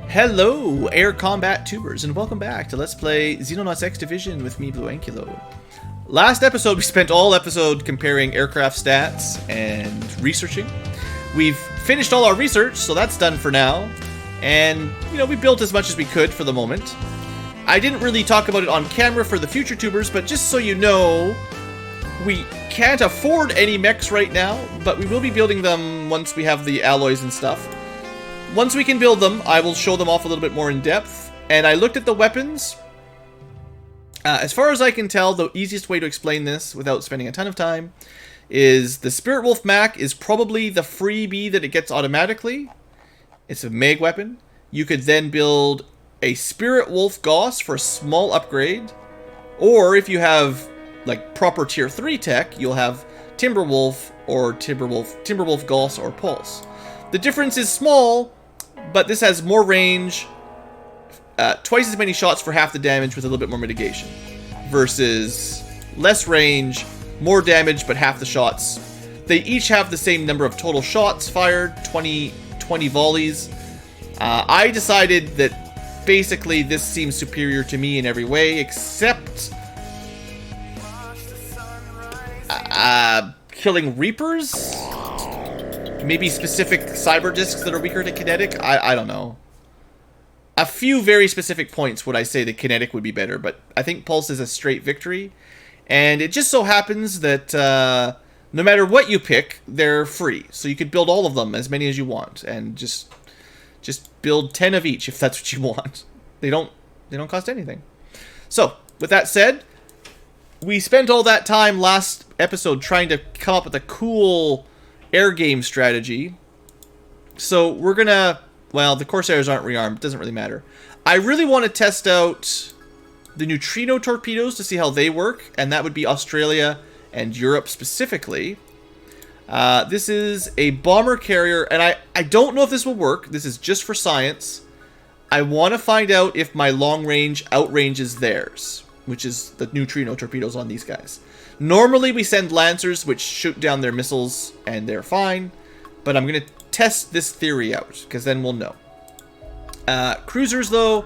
Hello, air combat tubers, and welcome back to Let's Play Xenonauts X Division with me, BlueAnkylo. Last episode, we spent all episode comparing aircraft stats and researching. We've finished all our research, so that's done for now. And, we built as much as we could for the moment. I didn't really talk about it on camera for the future tubers, but just so you know, we can't afford any mechs right now, but we will be building them once we have the alloys and stuff. Once we can build them, I will show them off a little bit more in depth. And I looked at the weapons. As far as I can tell, the easiest way to explain this without spending a ton of time is the Spirit Wolf Mac is probably the freebie that it gets automatically. It's a mag weapon. You could then build a Spirit Wolf Gauss for a small upgrade. Or if you have like proper tier 3 tech, you'll have Timberwolf or Timberwolf Gauss or Pulse. The difference is small, but this has more range, twice as many shots for half the damage with a little bit more mitigation, versus less range, more damage, but half the shots. They each have the same number of total shots fired, 20 volleys. I decided that basically this seems superior to me in every way, except killing Reapers? Maybe specific cyber discs that are weaker to kinetic? I don't know. A few very specific points would I say the kinetic would be better, but I think Pulse is a straight victory. And it just so happens that no matter what you pick, they're free. So you could build all of them, as many as you want, and just build 10 of each if that's what you want. They don't cost anything. So, with that said, we spent all that time last episode trying to come up with a cool air game strategy. So we're gonna, well, the Corsairs aren't rearmed, it doesn't really matter. I really want to test out the neutrino torpedoes to see how they work, and that would be Australia and Europe specifically. This is a bomber carrier, and I don't know if this will work. This is just for science. I want to find out if my long range outranges theirs, which is the neutrino torpedoes on these guys. Normally we send Lancers, which shoot down their missiles, and they're fine. But I'm going to test this theory out, because then we'll know. Cruisers, though,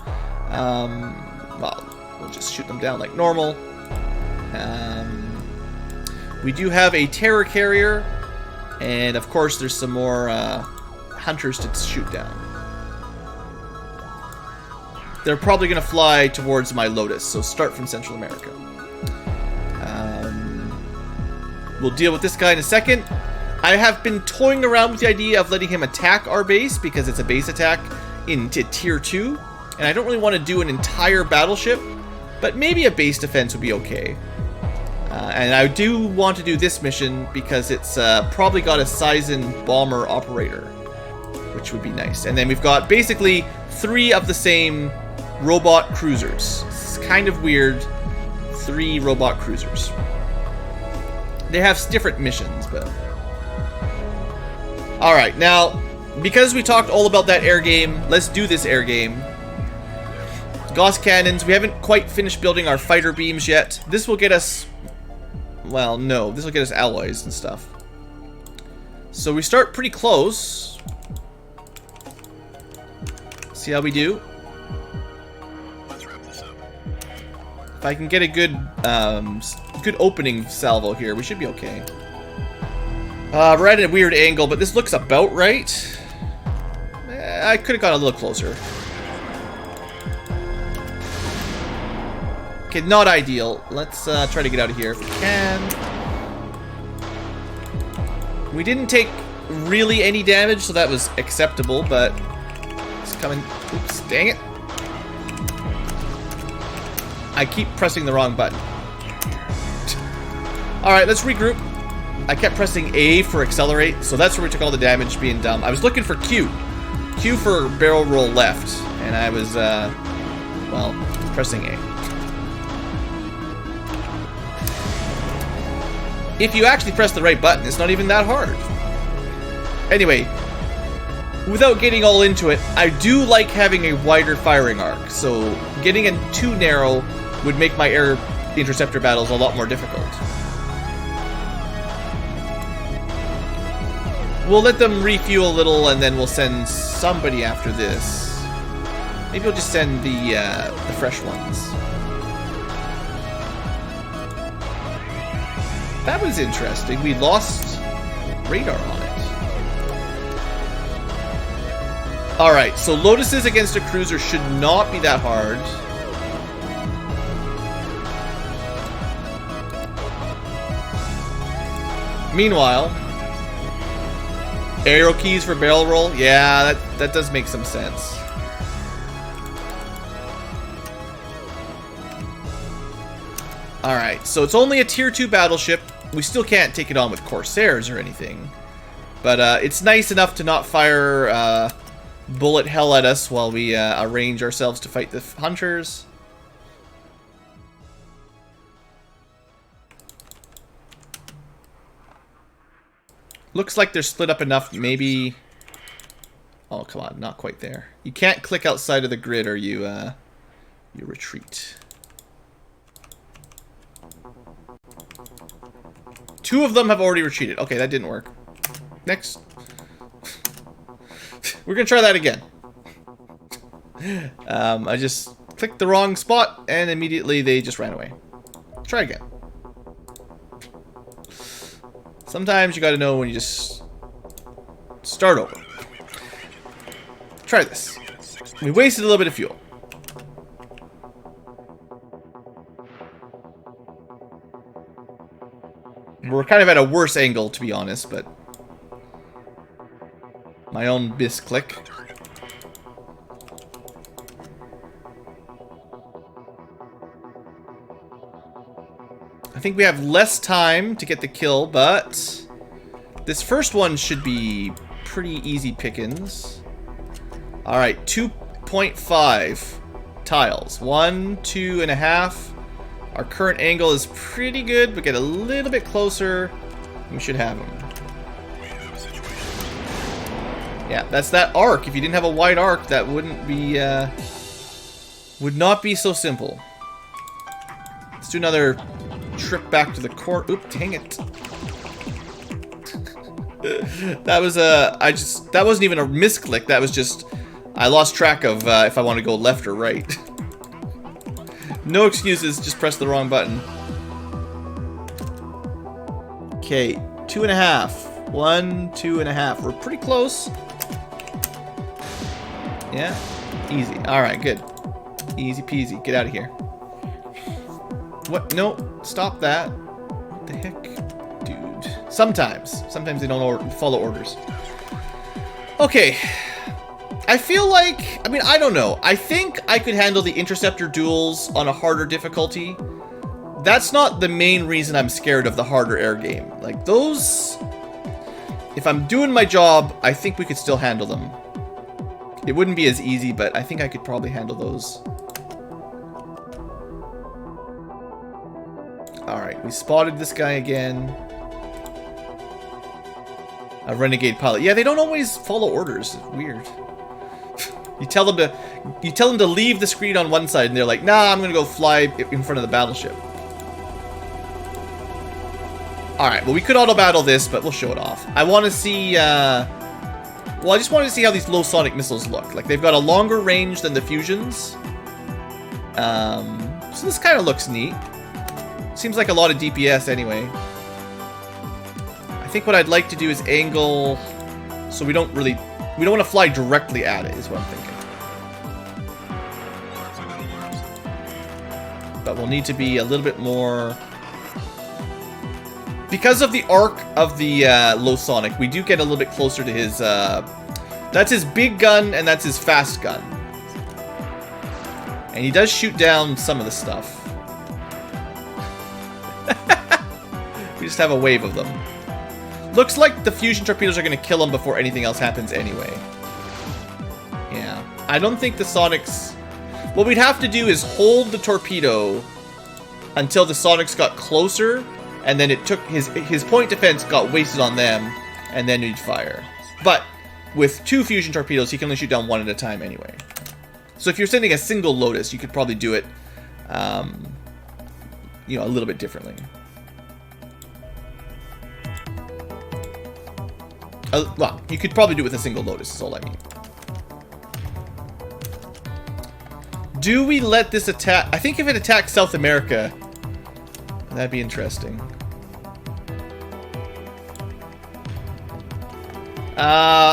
well, we'll just shoot them down like normal. We do have a terror carrier, and of course there's some more hunters to shoot down. They're probably going to fly towards my Lotus, so start from Central America. We'll deal with this guy in a second. I have been toying around with the idea of letting him attack our base because it's a base attack into tier 2. And I don't really want to do an entire battleship, but maybe a base defense would be okay. And I do want to do this mission because it's probably got a Caesan bomber operator, which would be nice. And then we've got basically 3 of the same robot cruisers. It's kind of weird. 3 robot cruisers. They have different missions, but... Alright, now, because we talked all about that air game, let's do this air game. Gauss cannons. We haven't quite finished building our fighter beams yet. This will get us... Well, no. This will get us alloys and stuff. So we start pretty close. See how we do. If I can get a good opening salvo here, we should be okay. We're at a weird angle, but this looks about right. I could have got a little closer. Okay, not ideal. Let's try to get out of here if we can. We didn't take really any damage, so that was acceptable, but it's coming. Oops, dang it. I keep pressing the wrong button. Alright, let's regroup. I kept pressing A for accelerate, so that's where we took all the damage being dumb. I was looking for Q. Q for barrel roll left, and I was, well, pressing A. If you actually press the right button, it's not even that hard. Anyway, without getting all into it, I do like having a wider firing arc, so getting it too narrow would make my air interceptor battles a lot more difficult. We'll let them refuel a little, and then we'll send somebody after this. Maybe we'll just send the fresh ones. That was interesting. We lost radar on it. Alright, so Lotuses against a cruiser should not be that hard. Meanwhile, arrow keys for barrel roll. Yeah, that does make some sense. Alright, so it's only a tier 2 battleship. We still can't take it on with Corsairs or anything. But it's nice enough to not fire bullet hell at us while we arrange ourselves to fight the hunters. Looks like they're split up enough, maybe... Oh, come on, not quite there. You can't click outside of the grid or you retreat. 2 of them have already retreated. Okay, that didn't work. Next. We're gonna try that again. I just clicked the wrong spot and immediately they just ran away. Try again. Sometimes you gotta know when you just start over. Try this. We wasted a little bit of fuel. We're kind of at a worse angle, to be honest, but my own misclick. I think we have less time to get the kill, but this first one should be pretty easy pickings. Alright, 2.5 tiles. 1, 2.5. Our current angle is pretty good, but get a little bit closer. We should have them. Yeah, that's that arc. If you didn't have a wide arc, that wouldn't be, would not be so simple. Let's do another trip back to the court. Oop, dang it. That was that wasn't even a misclick. That was just, I lost track of if I want to go left or right. No excuses, just press the wrong button. Okay, 2.5. 1, 2.5. We're pretty close. Yeah, easy. Alright, good. Easy peasy. Get out of here. What? No, stop that. What the heck? Dude. Sometimes they don't follow orders. Okay. I feel like, I mean, I don't know. I think I could handle the interceptor duels on a harder difficulty. That's not the main reason I'm scared of the harder air game. Like, those, if I'm doing my job, I think we could still handle them. It wouldn't be as easy, but I think I could probably handle those. Alright, we spotted this guy again. A renegade pilot. Yeah, they don't always follow orders. It's weird. You tell them to leave the screen on one side, and they're like, "Nah, I'm gonna go fly in front of the battleship." All right, well, we could auto battle this, but we'll show it off. I want to see. Well, I just wanted to see how these low sonic missiles look. Like, they've got a longer range than the fusions. So this kind of looks neat. Seems like a lot of DPS anyway. I think what I'd like to do is angle so we don't want to fly directly at it, is what I'm thinking. But we'll need to be a little bit more... Because of the arc of the low sonic, we do get a little bit closer to his... that's his big gun, and that's his fast gun. And he does shoot down some of the stuff. We just have a wave of them. Looks like the fusion torpedoes are going to kill him before anything else happens anyway. Yeah. I don't think the sonics... What we'd have to do is hold the torpedo until the sonics got closer, and then it took his point defense got wasted on them, and then we'd fire. But with 2 fusion torpedoes, he can only shoot down 1 at a time anyway. So if you're sending a single Lotus, you could probably do it, you know, a little bit differently. Well, you could probably do it with a single Lotus, is all I mean. Do we let this attack? I think if it attacks South America, that'd be interesting.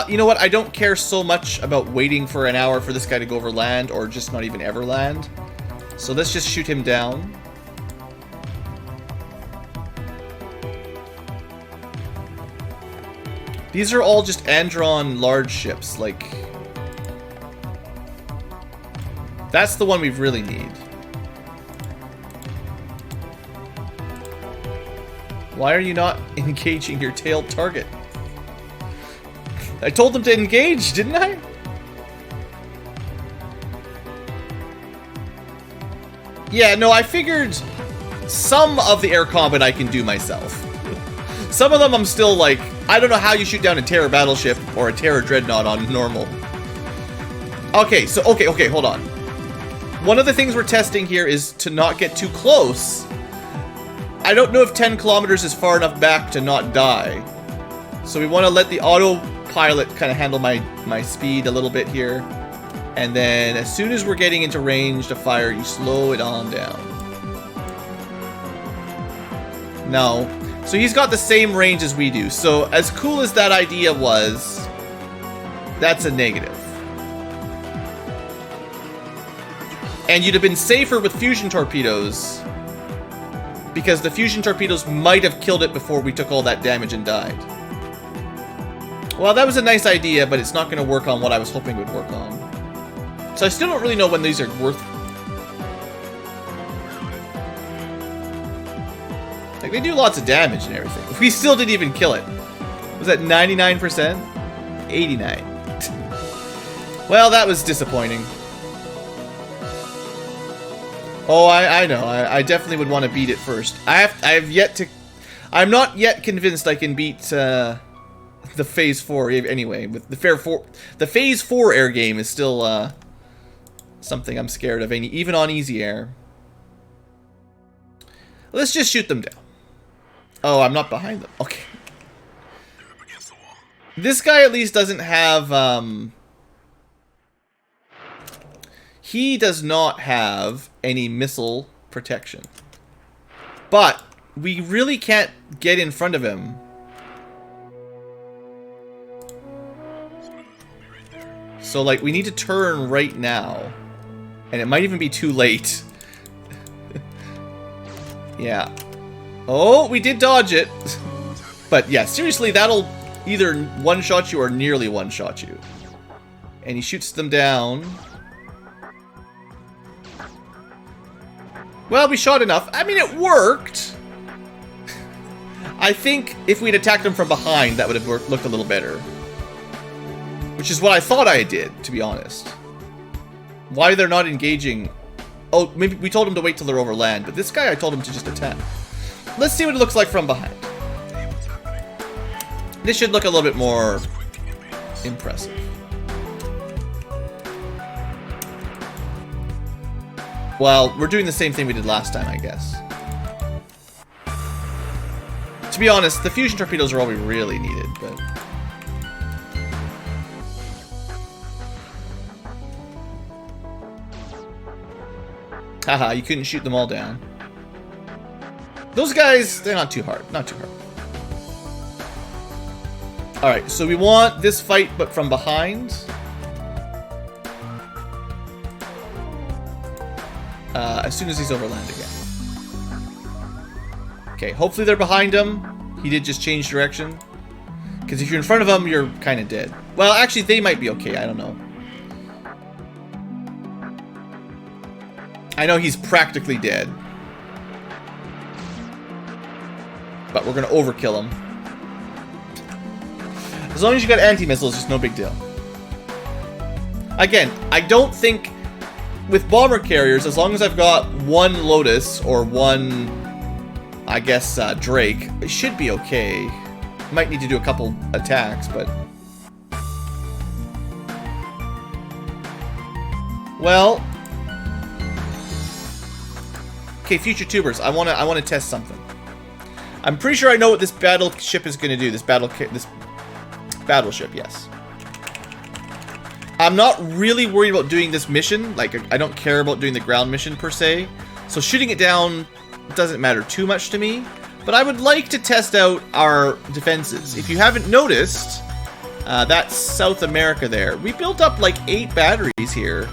You know what? I don't care so much about waiting for an hour for this guy to go over land, or just not even ever land. So let's just shoot him down. These are all just Andron large ships, like... That's the one we really need. Why are you not engaging your tailed target? I told them to engage, didn't I? Yeah, no, I figured some of the air combat I can do myself. Some of them I'm still like, I don't know how you shoot down a Terror battleship or a Terror dreadnought on normal. Okay, so, okay, hold on. One of the things we're testing here is to not get too close. I don't know if 10 kilometers is far enough back to not die. So we want to let the autopilot kind of handle my speed a little bit here. And then as soon as we're getting into range to fire, you slow it on down. No. So he's got the same range as we do. So as cool as that idea was, that's a negative. And you'd have been safer with fusion torpedoes, because the fusion torpedoes might have killed it before we took all that damage and died. Well, that was a nice idea, but it's not going to work on what I was hoping it would work on. So I still don't really know when these are worth... Like, they do lots of damage and everything. We still didn't even kill it. Was that 99%? 89. Well, that was disappointing. Oh, I know. I definitely would want to beat it first. I have yet to... I'm not yet convinced I can beat the Phase 4 anyway. With the Phase 4 air game is still something I'm scared of, even on easy air. Let's just shoot them down. Oh, I'm not behind them. Okay. This guy at least doesn't have... He does not have any missile protection. But we really can't get in front of him. So, like, we need to turn right now. And it might even be too late. Yeah. Oh, we did dodge it. But, yeah, seriously, that'll either one-shot you or nearly one-shot you. And he shoots them down. Well, we shot enough. I mean, it worked. I think if we'd attacked him from behind, that would have looked a little better. Which is what I thought I did, to be honest. Why they're not engaging... Oh, maybe we told him to wait till they're over land, but this guy I told him to just attack. Let's see what it looks like from behind. This should look a little bit more impressive. Well, we're doing the same thing we did last time, I guess. To be honest, the fusion torpedoes are all we really needed, but... Haha, you couldn't shoot them all down. Those guys, they're not too hard. Not too hard. Alright, so we want this fight, but from behind. As soon as he's over land again. Okay, hopefully they're behind him. He did just change direction. Because if you're in front of him, you're kind of dead. Well, actually, they might be okay. I don't know. I know he's practically dead. But we're going to overkill him. As long as you got anti-missiles, it's no big deal. Again, I don't think... With bomber carriers, as long as I've got one Lotus or one, I guess, Drake, it should be okay. Might need to do a couple attacks, but... Well... Okay, future tubers, I wanna test something. I'm pretty sure I know what this battleship is gonna do. This battleship, yes. I'm not really worried about doing this mission. Like, I don't care about doing the ground mission per se. So shooting it down doesn't matter too much to me. But I would like to test out our defenses. If you haven't noticed, that's South America there. We built up like 8 batteries here.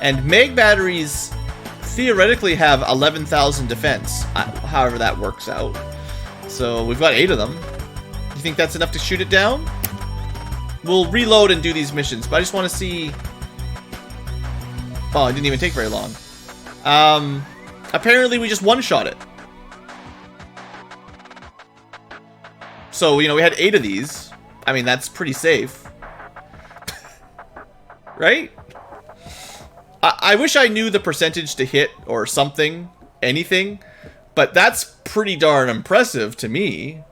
And Meg batteries theoretically have 11,000 defense, however that works out. So we've got 8 of them. You think that's enough to shoot it down? We'll reload and do these missions, but I just want to see... Oh, it didn't even take very long. Apparently we just one-shot it. So, you know, we had 8 of these. I mean, that's pretty safe. Right? I wish I knew the percentage to hit or something, anything, but that's pretty darn impressive to me.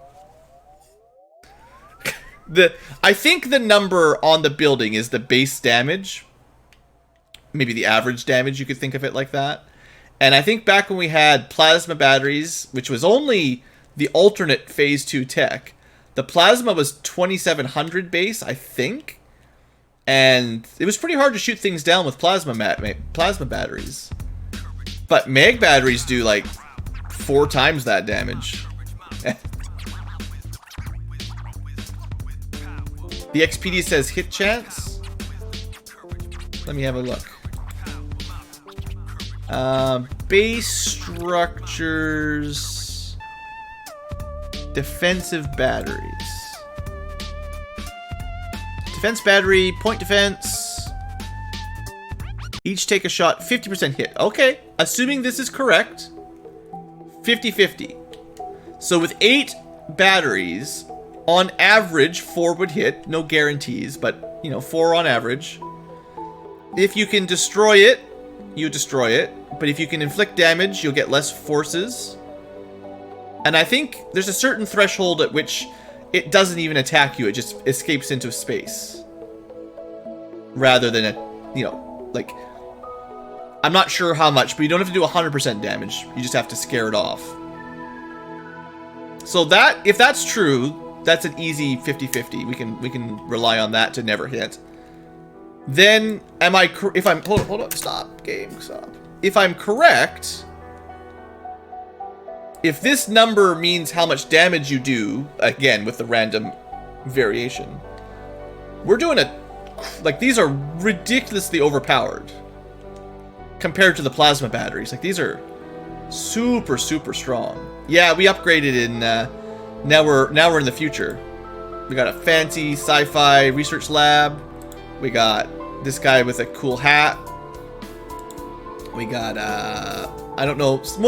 I think the number on the building is the base damage. Maybe the average damage, you could think of it like that. And I think back when we had plasma batteries, which was only the alternate phase 2 tech, the plasma was 2700 base, I think. And it was pretty hard to shoot things down with plasma batteries. But mag batteries do like 4 times that damage. The XPD says hit chance. Let me have a look. Base structures. Defensive batteries. Defense battery, point defense. Each take a shot, 50% hit. Okay, assuming this is correct, 50-50. So with 8 batteries, on average, 4 would hit. No guarantees, but, you know, 4 on average. If you can destroy it, you destroy it. But if you can inflict damage, you'll get less forces. And I think there's a certain threshold at which it doesn't even attack you, it just escapes into space. Rather than, you know, like... I'm not sure how much, but you don't have to do 100% damage. You just have to scare it off. So that, if that's true, that's an easy 50-50. We can rely on that to never hit. Then, if I'm... Hold on, stop, game, stop. If I'm correct... If this number means how much damage you do, again, with the random variation, we're doing like, these are ridiculously overpowered compared to the plasma batteries. Like, these are super, super strong. Yeah, we upgraded in, now we're in the future. We got a fancy sci-fi research lab. We got this guy with a cool hat. We got, I don't know, some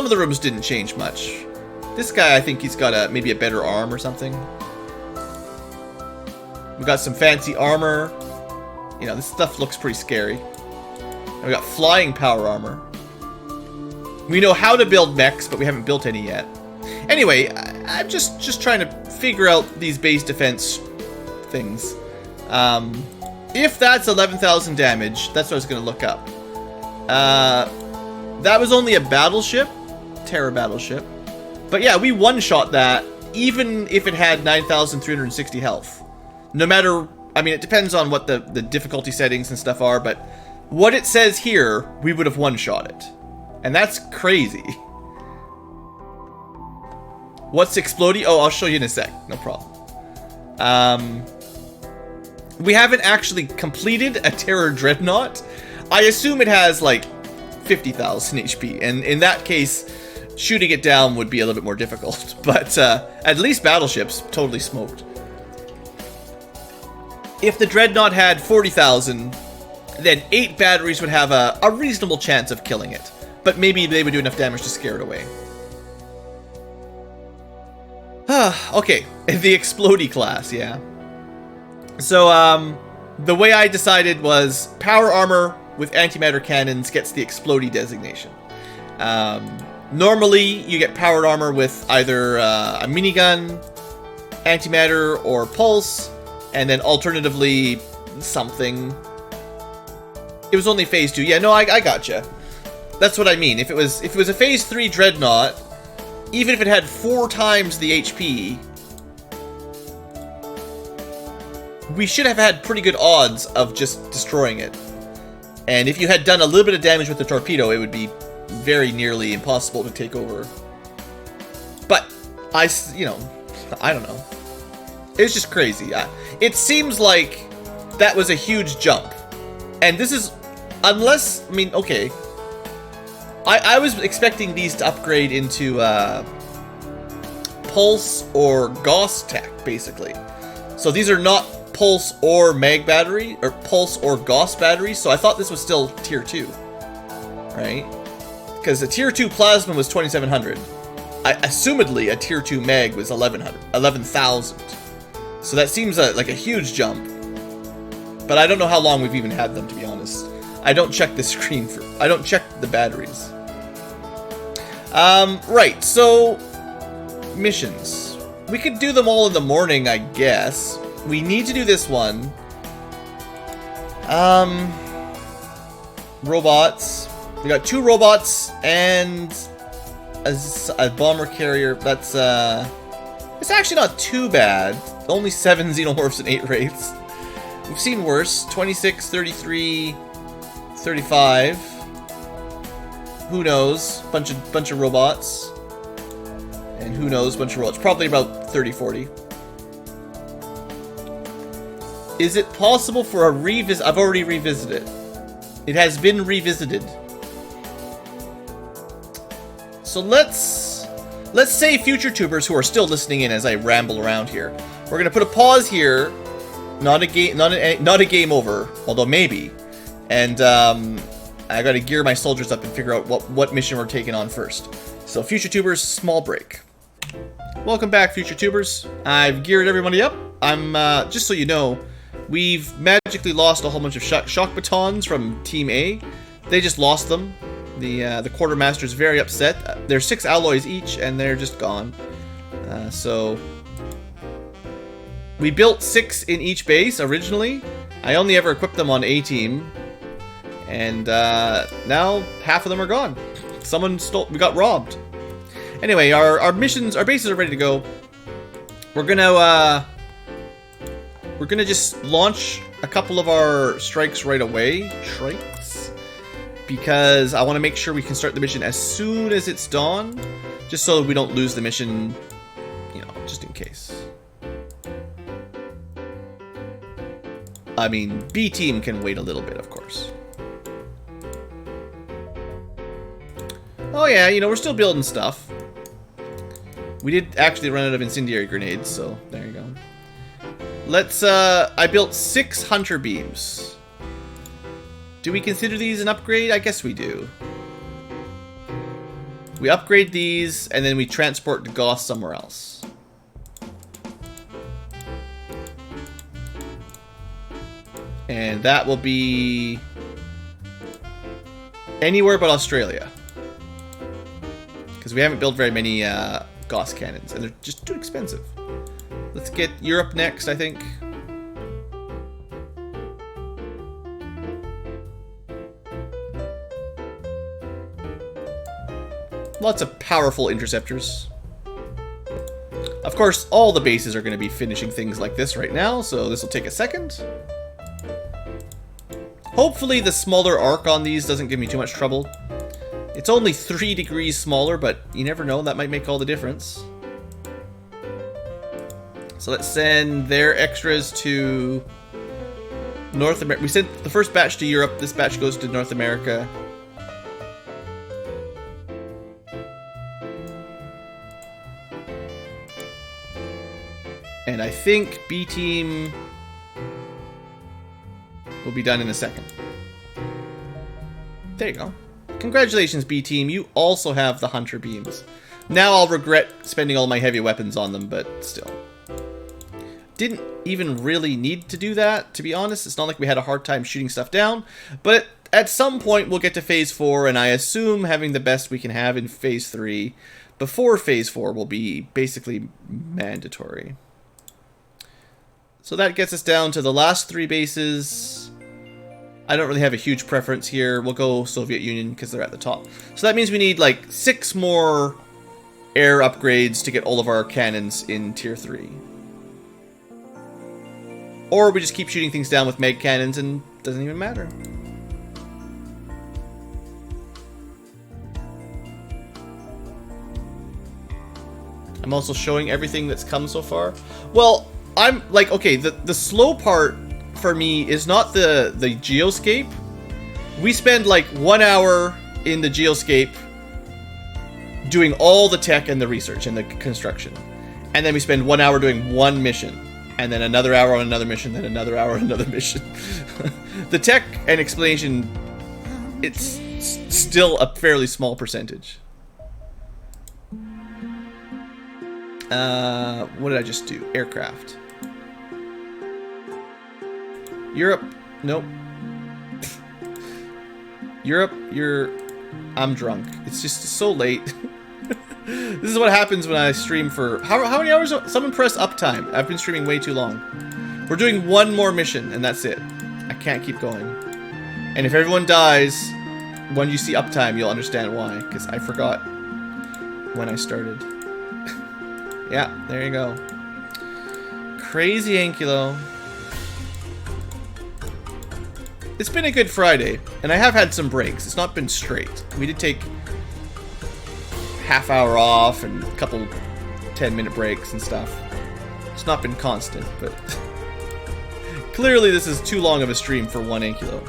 of the rooms didn't change much. This guy, I think he's got maybe a better arm or something. We got some fancy armor. You know, this stuff looks pretty scary. And we got flying power armor. We know how to build mechs, but we haven't built any yet. Anyway, I'm just trying to figure out these base defense things. If that's 11,000 damage, that's what I was going to look up. That was only a battleship, Terror battleship. But yeah, we one-shot that, even if it had 9,360 health. No matter, I mean, it depends on what the difficulty settings and stuff are, but what it says here, we would have one-shot it. And that's crazy. What's exploding? Oh, I'll show you in a sec, no problem. We haven't actually completed a Terror Dreadnought. I assume it has, like, 50,000 HP, and in that case, shooting it down would be a little bit more difficult. But at least battleships totally smoked. If the Dreadnought had 40,000, then 8 batteries would have a reasonable chance of killing it. But maybe they would do enough damage to scare it away. Okay, the Explodey class, yeah. So, the way I decided was power armor with antimatter cannons gets the Explodey designation. Normally, you get powered armor with either a minigun, antimatter, or pulse, and then alternatively, something. It was only phase 2. Yeah, no, I gotcha. That's what I mean. If it was a phase 3 Dreadnought, even if it had 4 times the HP, we should have had pretty good odds of just destroying it. And if you had done a little bit of damage with the torpedo, it would be very nearly impossible to take over. But, I don't know. It's just crazy. It seems like that was a huge jump. And this is, unless, I mean, okay. I was expecting these to upgrade into Pulse or Gauss tech, basically. So these are not Pulse or Mag battery, or Pulse or Gauss batteries, so I thought this was still Tier 2. Right? Because the Tier 2 Plasma was 2700. Assumedly, a Tier 2 Mag was 11,000. So that seems like a huge jump. But I don't know how long we've even had them, to be honest. I don't check the screen I don't check the batteries. Right, so missions. We could do them all in the morning, I guess. We need to do this one. Robots. We got 2 robots and a bomber carrier. That's, it's actually not too bad. Only 7 xenomorphs and 8 wraiths. We've seen worse. 26, 33, 35. Who knows? Bunch of robots. And who knows? Bunch of robots. Probably about 30, 40. Is it possible for a revisit? I've already revisited it. It has been revisited. So let's say future tubers who are still listening in as I ramble around here. We're gonna put a pause here. Not a game over, although maybe. And I gotta gear my soldiers up and figure out what mission we're taking on first. So future tubers, small break. Welcome back, future tubers. I've geared everybody up. I'm just so you know, we've magically lost a whole bunch of shock batons from Team A. They just lost them. The quartermaster's very upset. There's 6 alloys each, and they're just gone. So we built 6 in each base originally. I only ever equipped them on A team, and now half of them are gone. Someone stole. We got robbed. Anyway, our missions, our bases are ready to go. We're gonna just launch a couple of our strikes right away. Because I want to make sure we can start the mission as soon as it's dawn, just so we don't lose the mission, you know, just in case. I mean, B team can wait a little bit, of course. Oh yeah, you know, we're still building stuff. We did actually run out of incendiary grenades, so there you go. Let's, I built 6 hunter beams. Do we consider these an upgrade? I guess we do. We upgrade these, and then we transport the Gauss somewhere else. And that will be anywhere but Australia. Because we haven't built very many Gauss cannons, and they're just too expensive. Let's get Europe next, I think. Lots of powerful interceptors. Of course, all the bases are going to be finishing things like this right now, so this will take a second. Hopefully the smaller arc on these doesn't give me too much trouble. It's only 3 degrees smaller, but you never know, that might make all the difference. So let's send their extras to North America. We sent the first batch to Europe, this batch goes to North America. And I think B team will be done in a second. There you go. Congratulations, B team. You also have the hunter beams. Now I'll regret spending all my heavy weapons on them, but still. Didn't even really need to do that, to be honest. It's not like we had a hard time shooting stuff down. But at some point we'll get to Phase 4, and I assume having the best we can have in Phase 3 before Phase 4 will be basically mandatory. So that gets us down to the last 3 bases. I don't really have a huge preference here. We'll go Soviet Union because they're at the top. So that means we need like 6 more air upgrades to get all of our cannons in Tier 3. Or we just keep shooting things down with mag cannons and it doesn't even matter. I'm also showing everything that's come so far. Well, I'm like, okay, the slow part for me is not the geoscape. We spend like 1 hour in the geoscape doing all the tech and the research and the construction. And then we spend 1 hour doing one mission. And then another hour on another mission, then another hour on another mission. The tech and explanation, it's still a fairly small percentage. What did I just do? Aircraft. Europe. Nope. Europe, I'm drunk. It's just so late. This is what happens when I stream for... How many hours? Someone press uptime. I've been streaming way too long. We're doing one more mission, and that's it. I can't keep going. And if everyone dies, when you see uptime, you'll understand why. Because I forgot when I started. Yeah, there you go. Crazy Ankylo. It's been a good Friday, and I have had some breaks. It's not been straight. We did take half hour off and a couple 10-minute breaks and stuff. It's not been constant, but clearly this is too long of a stream for one Ankylo.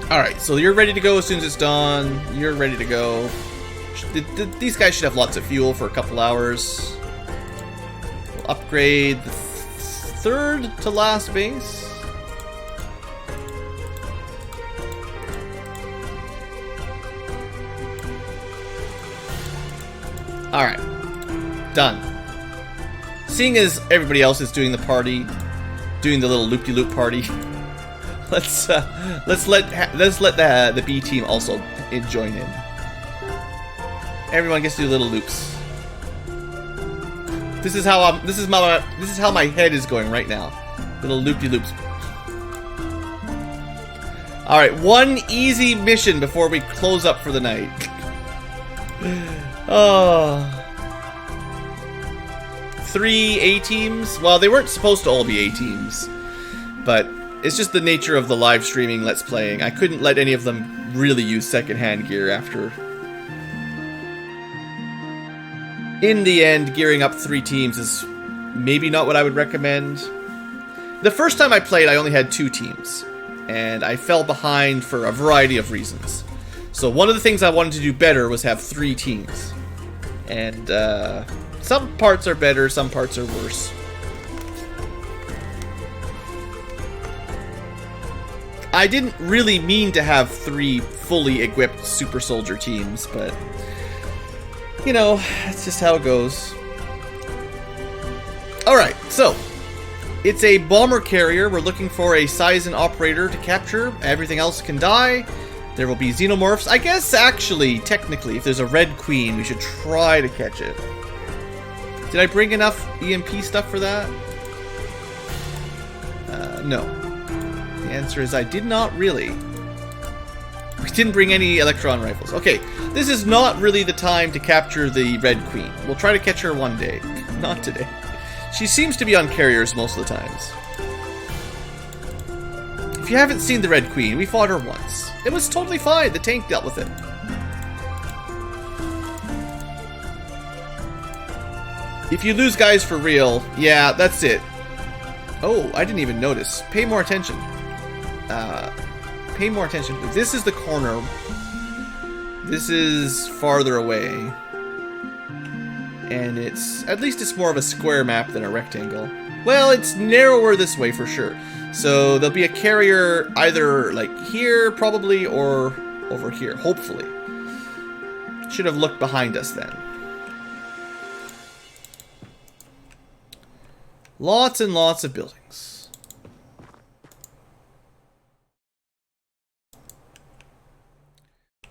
Alright, so you're ready to go as soon as it's done. You're ready to go. These guys should have lots of fuel for a couple hours. We'll upgrade the third to last base. Alright. Done. Seeing as everybody else is doing the party, doing the little loop-de-loop party, let's let the B team also join in. Everyone gets to do little loops. This is how my head is going right now. Little loop-de-loops. Alright, one easy mission before we close up for the night. Oh. 3 A-teams? Well, they weren't supposed to all be A-teams. But it's just the nature of the live streaming Let's Playing. I couldn't let any of them really use secondhand gear after. In the end, gearing up 3 teams is maybe not what I would recommend. The first time I played, I only had 2 teams. And I fell behind for a variety of reasons. So one of the things I wanted to do better was have 3 teams. And some parts are better, some parts are worse. I didn't really mean to have 3 fully equipped super soldier teams, but you know, that's just how it goes. Alright, so it's a bomber carrier. We're looking for a Caesan operator to capture. Everything else can die. There will be xenomorphs. I guess, actually, technically, if there's a red queen, we should try to catch it. Did I bring enough EMP stuff for that? No. The answer is I did not really. We didn't bring any electron rifles. Okay, this is not really the time to capture the red queen. We'll try to catch her one day. Not today. She seems to be on carriers most of the times. If you haven't seen the red queen, we fought her once. It was totally fine. The tank dealt with it. If you lose guys for real, yeah, that's it. Oh, I didn't even notice. Pay more attention. Pay more attention. This is the corner. This is farther away. And at least it's more of a square map than a rectangle. Well, it's narrower this way for sure. So there'll be a carrier either like here probably or over here, hopefully. Should have looked behind us then. Lots and lots of buildings.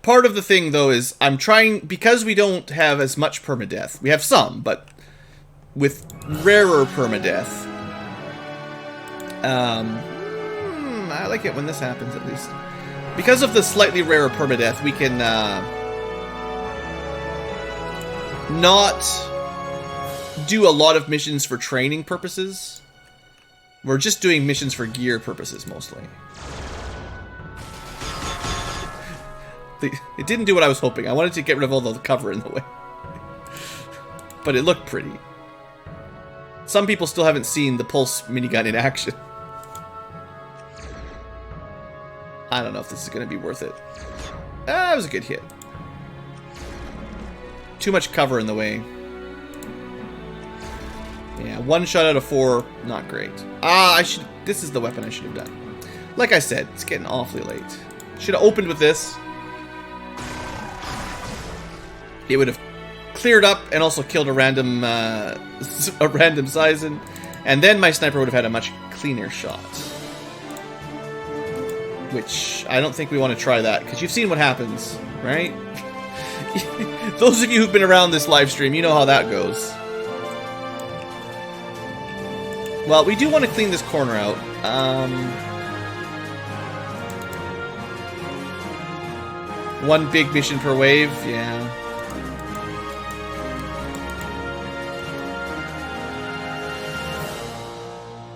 Part of the thing though is I'm trying, because we don't have as much permadeath. We have some, but with rarer permadeath. I like it when this happens, at least. Because of the slightly rarer permadeath, we can not do a lot of missions for training purposes. We're just doing missions for gear purposes, mostly. It didn't do what I was hoping. I wanted to get rid of all the cover in the way. But it looked pretty. Some people still haven't seen the pulse minigun in action. I don't know if this is going to be worth it. That was a good hit. Too much cover in the way. Yeah, 1 shot out of 4, not great. This is the weapon I should have done. Like I said, it's getting awfully late. Should have opened with this. It would have cleared up and also killed a random Caesan, and then my sniper would have had a much cleaner shot. Which I don't think we want to try that, because you've seen what happens, right? Those of you who've been around this live stream, you know how that goes. Well, we do want to clean this corner out. One big mission per wave, yeah.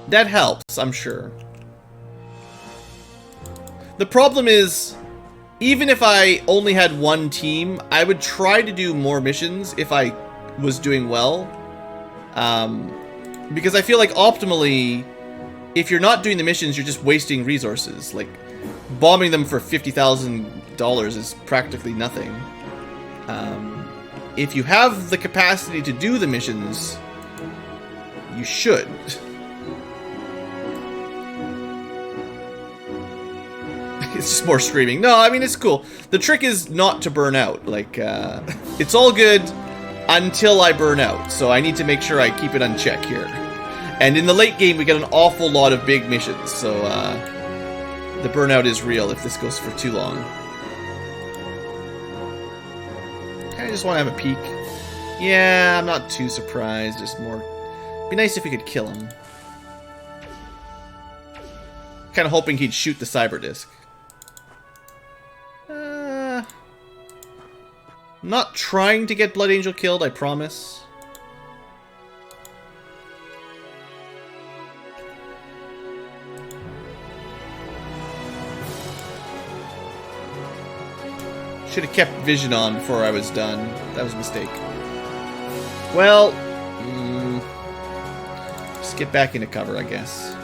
That helps, I'm sure. The problem is, even if I only had one team, I would try to do more missions if I was doing well. Because I feel like optimally, if you're not doing the missions, you're just wasting resources. Like, bombing them for $50,000 is practically nothing. If you have the capacity to do the missions, you should. It's just more screaming. No, I mean, it's cool. The trick is not to burn out. Like, it's all good until I burn out. So I need to make sure I keep it on check here. And in the late game, we get an awful lot of big missions. So, the burnout is real if this goes for too long. I just want to have a peek. Yeah, I'm not too surprised. Just more... Be nice if we could kill him. Kind of hoping he'd shoot the cyber disc. Not trying to get Blood Angel killed, I promise. Should have kept vision on before I was done. That was a mistake. Well, just get back into cover, I guess.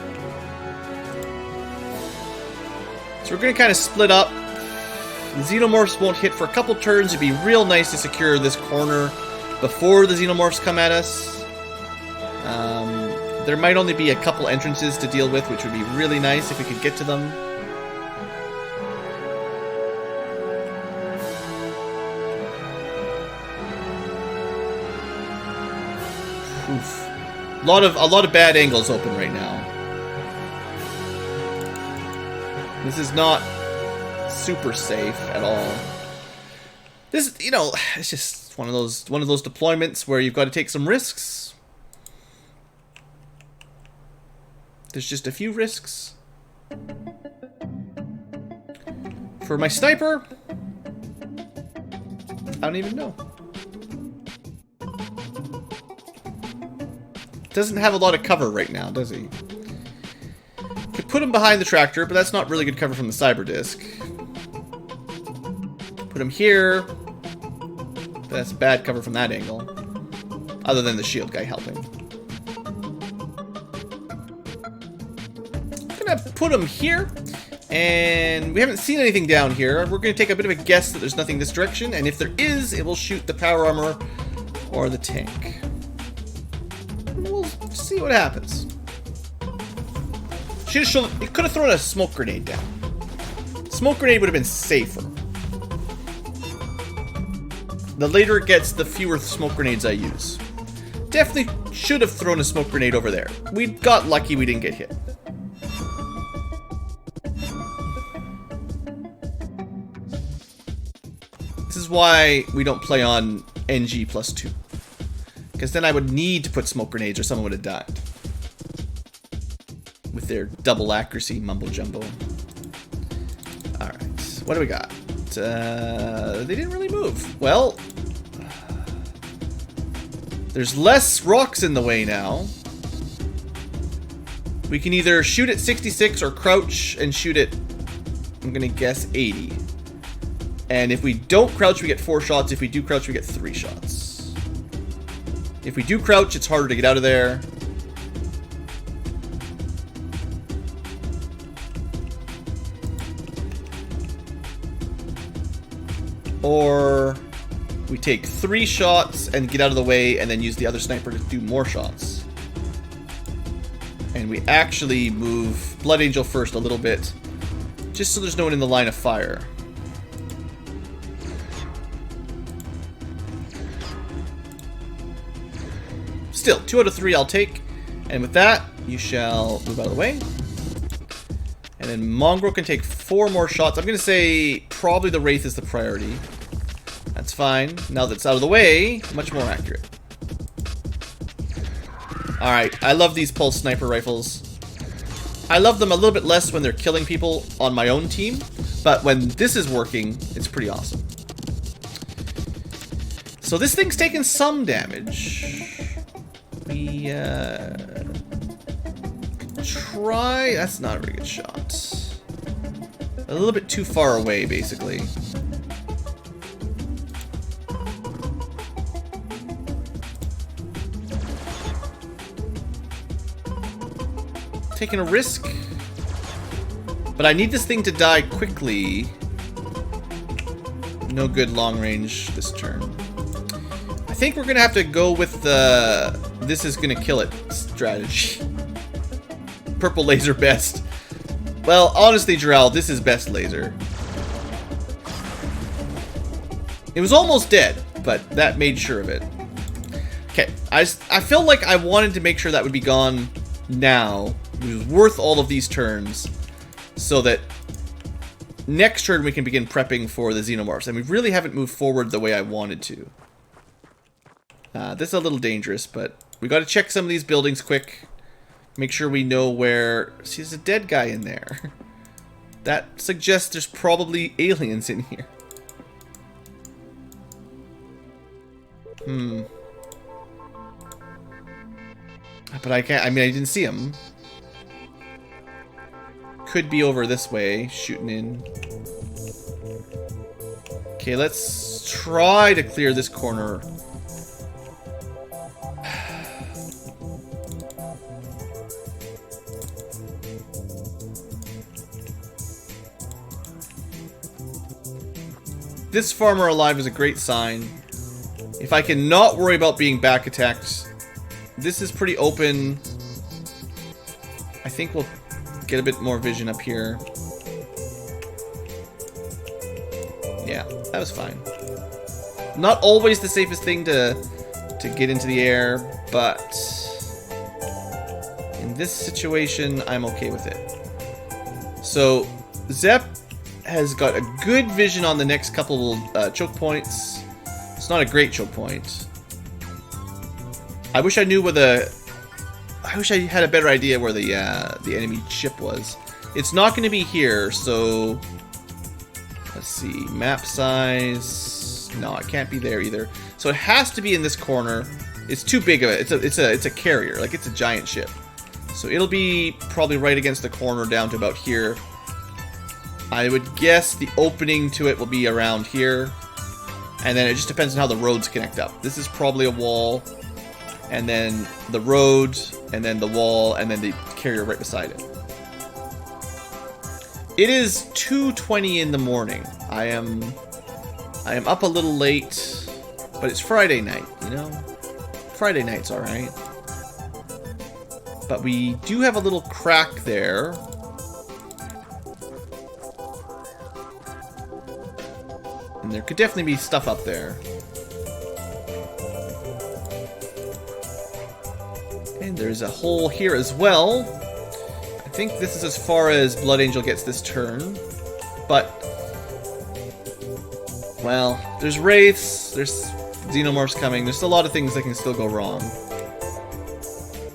So we're going to kind of split up. The Xenomorphs won't hit for a couple turns. It'd be real nice to secure this corner before the Xenomorphs come at us. There might only be a couple entrances to deal with, which would be really nice if we could get to them. Oof. A lot of bad angles open right now. This is not super safe at all. This, you know, it's just one of those deployments where you've got to take some risks. There's just a few risks. For my sniper, I don't even know. Doesn't have a lot of cover right now, does he? Could put him behind the tractor, but that's not really good cover from the cyber disc. Put him here. That's bad cover from that angle. Other than the shield guy helping. I'm gonna put him here. And we haven't seen anything down here. We're gonna take a bit of a guess that there's nothing this direction. And if there is, it will shoot the power armor or the tank. We'll see what happens. It could have thrown a smoke grenade down. Smoke grenade would have been safer. The later it gets, the fewer smoke grenades I use. Definitely should have thrown a smoke grenade over there. We got lucky we didn't get hit. This is why we don't play on NG +2. Because then I would need to put smoke grenades or someone would have died. With their double accuracy mumbo jumbo. Alright, what do we got? They didn't really move. Well, There's less rocks in the way now. We can either shoot at 66 or crouch and shoot at, I'm gonna guess, 80. And if we don't crouch, we get 4 shots. If we do crouch, we get 3 shots. If we do crouch, it's harder to get out of there. Or we take 3 shots and get out of the way and then use the other sniper to do more shots. And we actually move Blood Angel first a little bit, just so there's no one in the line of fire. Still, 2 out of 3 I'll take. And with that, you shall move out of the way. And then Mongrel can take 4 more shots. I'm going to say probably the Wraith is the priority. That's fine. Now that it's out of the way, much more accurate. Alright, I love these pulse sniper rifles. I love them a little bit less when they're killing people on my own team, but when this is working, it's pretty awesome. So this thing's taken some damage. We, try... That's not a very good shot. A little bit too far away, basically. Taking a risk. But I need this thing to die quickly. No good long range this turn. I think we're going to have to go with the this is going to kill it strategy. Purple laser best. Well, honestly, Jarrell, this is best laser. It was almost dead, but that made sure of it. Okay, I felt like I wanted to make sure that would be gone now. It was worth all of these turns, so that next turn we can begin prepping for the Xenomorphs. And we really haven't moved forward the way I wanted to. This is a little dangerous, but we got to check some of these buildings quick. Make sure we know where... See, there's a dead guy in there. That suggests there's probably aliens in here. But I can't... I mean, I didn't see him. Could be over this way, shooting in. Okay, let's try to clear this corner. This farmer alive is a great sign. If I can not worry about being back attacked, this is pretty open. I think we'll get a bit more vision up here. Yeah, that was fine. Not always the safest thing to get into the air, but in this situation, I'm okay with it. So, Zep has got a good vision on the next couple choke points. It's not a great choke point. I wish I knew where the... I wish I had a better idea where the enemy ship was. It's not going to be here, so... Let's see. Map size... No, it can't be there either. So it has to be in this corner. It's too big of it. It's a carrier. Like, it's a giant ship. So it'll be probably right against the corner down to about here. I would guess the opening to it will be around here. And then it just depends on how the roads connect up. This is probably a wall. And then the road, and then the wall, and then the carrier right beside it. It is 2:20 in the morning. I am up a little late, but it's Friday night, you know? Friday night's alright. But we do have a little crack there. And there could definitely be stuff up there. And there's a hole here as well. I think this is as far as Blood Angel gets this turn. But, well, there's Wraiths, there's Xenomorphs coming. There's a lot of things that can still go wrong.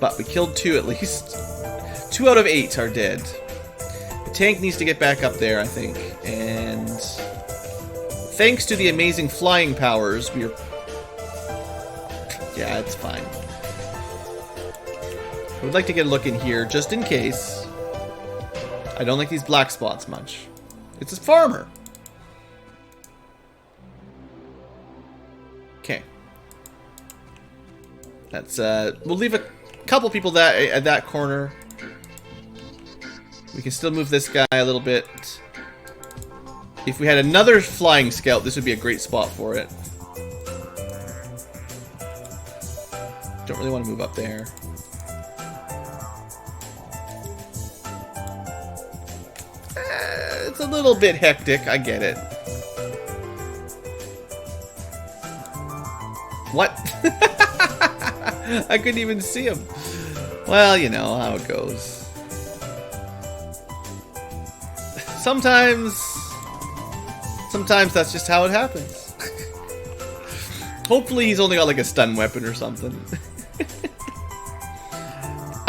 But we killed 2 at least. 2 out of 8 are dead. The tank needs to get back up there, I think. And thanks to the amazing flying powers, we're... Yeah, it's fine. I would like to get a look in here, just in case. I don't like these black spots much. It's a farmer. Okay. That's, we'll leave a couple people at that corner. We can still move this guy a little bit. If we had another flying scout, this would be a great spot for it. Don't really want to move up there. It's a little bit hectic, I get it. What? I couldn't even see him. Well, you know how it goes. Sometimes that's just how it happens. Hopefully he's only got like a stun weapon or something.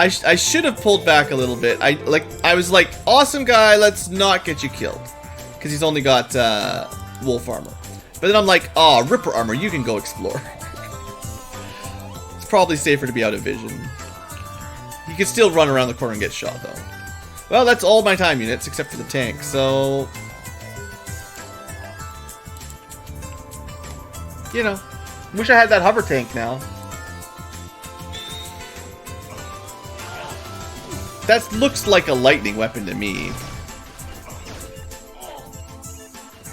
I should have pulled back a little bit. I was like, awesome guy, let's not get you killed. Because he's only got wolf armor. But then I'm like, aw, Ripper armor, you can go explore. It's probably safer to be out of vision. You can still run around the corner and get shot though. Well, that's all my time units except for the tank, so... You know, wish I had that hover tank now. That looks like a lightning weapon to me.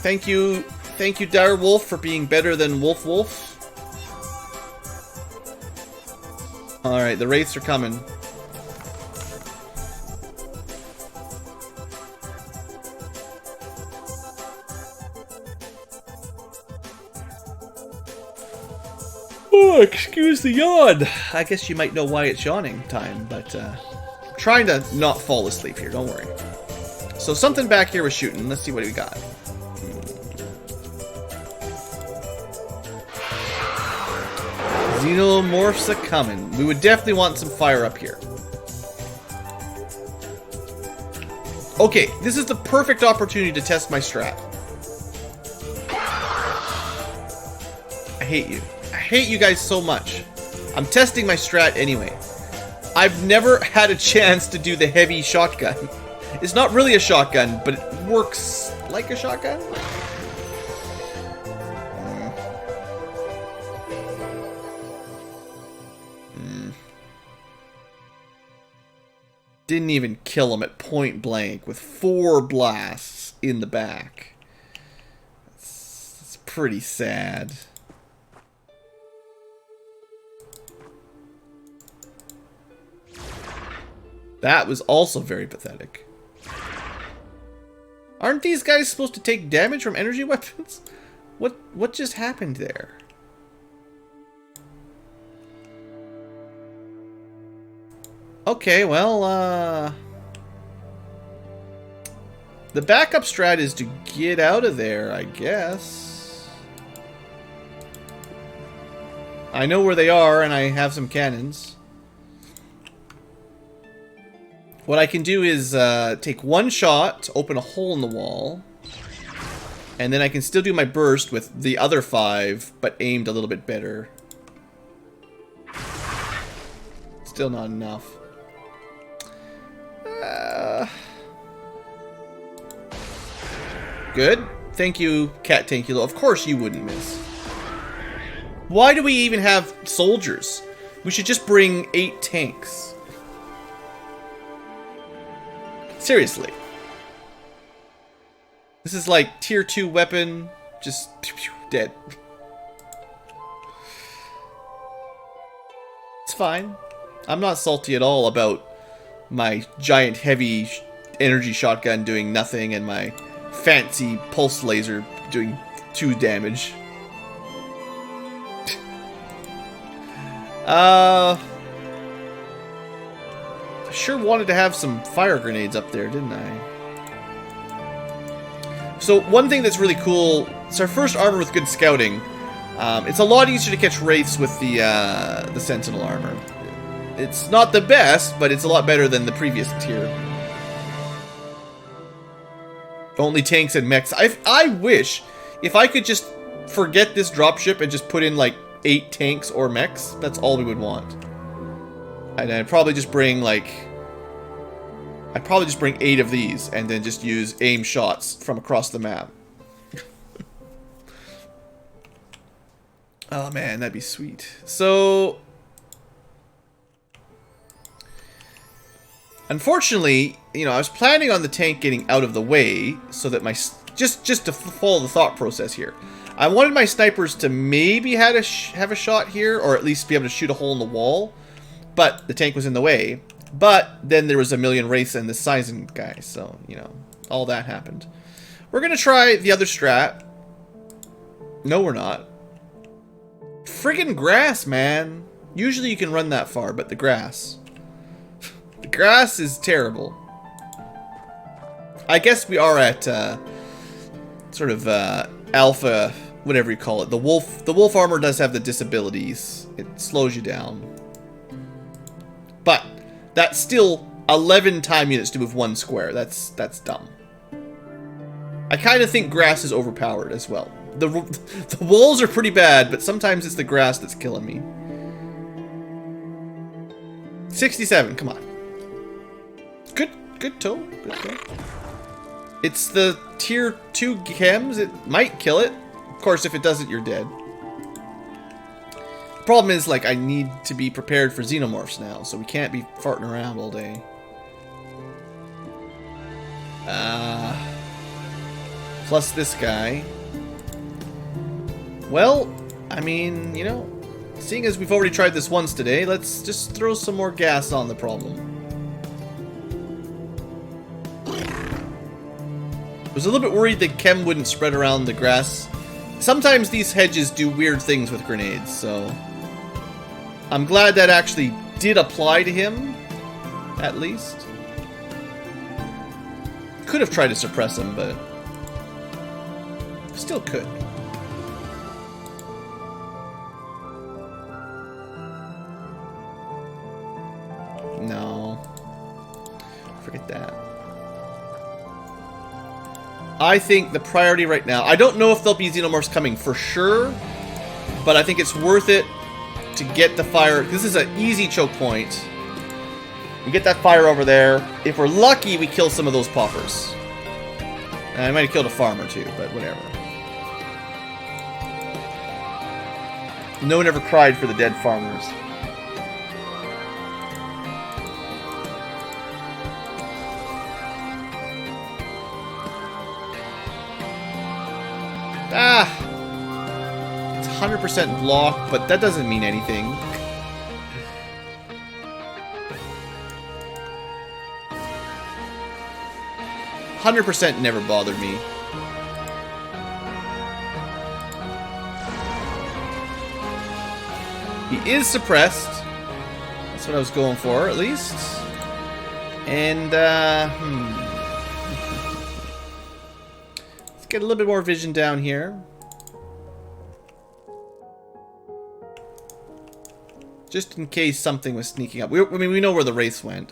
Thank you, Dire Wolf, for being better than Wolf. Alright, the wraiths are coming. Oh, excuse the yawn. I guess you might know why it's yawning time, but trying to not fall asleep here, don't worry. So something back here was shooting. Let's see what we got. Xenomorphs are coming. We would definitely want some fire up here. Okay, this is the perfect opportunity to test my strat. I hate you. I hate you guys so much. I'm testing my strat anyway. I've never had a chance to do the heavy shotgun. It's not really a shotgun, but it works like a shotgun. Didn't even kill him at point blank with 4 blasts in the back. It's pretty sad. That was also very pathetic. Aren't these guys supposed to take damage from energy weapons? What just happened there? Okay, well, the backup strat is to get out of there, I guess. I know where they are, and I have some cannons. What I can do is take 1 shot, open a hole in the wall, and then I can still do my burst with the other 5, but aimed a little bit better. Still not enough. Good. Thank you, Cat Tankilo. Of course you wouldn't miss. Why do we even have soldiers? We should just bring 8 tanks. Seriously. This is like tier 2 weapon, just dead. It's fine. I'm not salty at all about my giant heavy energy shotgun doing nothing and my fancy pulse laser doing 2 damage. I sure wanted to have some fire grenades up there, didn't I? So one thing that's really cool, it's our first armor with good scouting. It's a lot easier to catch wraiths with the sentinel armor. It's not the best, but it's a lot better than the previous tier. Only tanks and mechs. I wish if I could just forget this dropship and just put in like 8 tanks or mechs. That's all we would want. And I'd probably just bring, like... I'd probably just bring 8 of these, and then just use aim shots from across the map. Oh man, that'd be sweet. So... Unfortunately, you know, I was planning on the tank getting out of the way, so that my... Just to follow the thought process here. I wanted my snipers to maybe have a shot here, or at least be able to shoot a hole in the wall. But the tank was in the way. But then there was a million wraiths and the Caesan guy, so, you know, all that happened. We're going to try the other strat. No, we're not. Friggin' grass, man. Usually you can run that far, but the grass. The grass is terrible. I guess we are at sort of alpha, whatever you call it. The wolf armor does have the disabilities. It slows you down. But that's still 11 time units to move 1 square. That's dumb. I kind of think grass is overpowered as well. The walls are pretty bad, but sometimes it's the grass that's killing me. 67, come on. Good toe. Good toe. It's the tier 2 chems. It might kill it. Of course, if it doesn't, you're dead. Problem is, like, I need to be prepared for xenomorphs now, so we can't be farting around all day. Plus this guy. Well, I mean, you know, seeing as we've already tried this once today, let's just throw some more gas on the problem. I was a little bit worried that chem wouldn't spread around the grass. Sometimes these hedges do weird things with grenades, so... I'm glad that actually did apply to him, at least. Could have tried to suppress him, but... Still could. No. Forget that. I think the priority right now... I don't know if there'll be xenomorphs coming for sure, but I think it's worth it to get the fire. This is an easy choke point. We get that fire over there. If we're lucky, we kill some of those poppers. I might have killed a farmer too, but whatever. No one ever cried for the dead farmers. It's 100% block, but that doesn't mean anything. "100% never bothered me. He is suppressed. That's what I was going for, at least. And, Let's get a little bit more vision down here. Just in case something was sneaking up. I mean, we know where the wraiths went.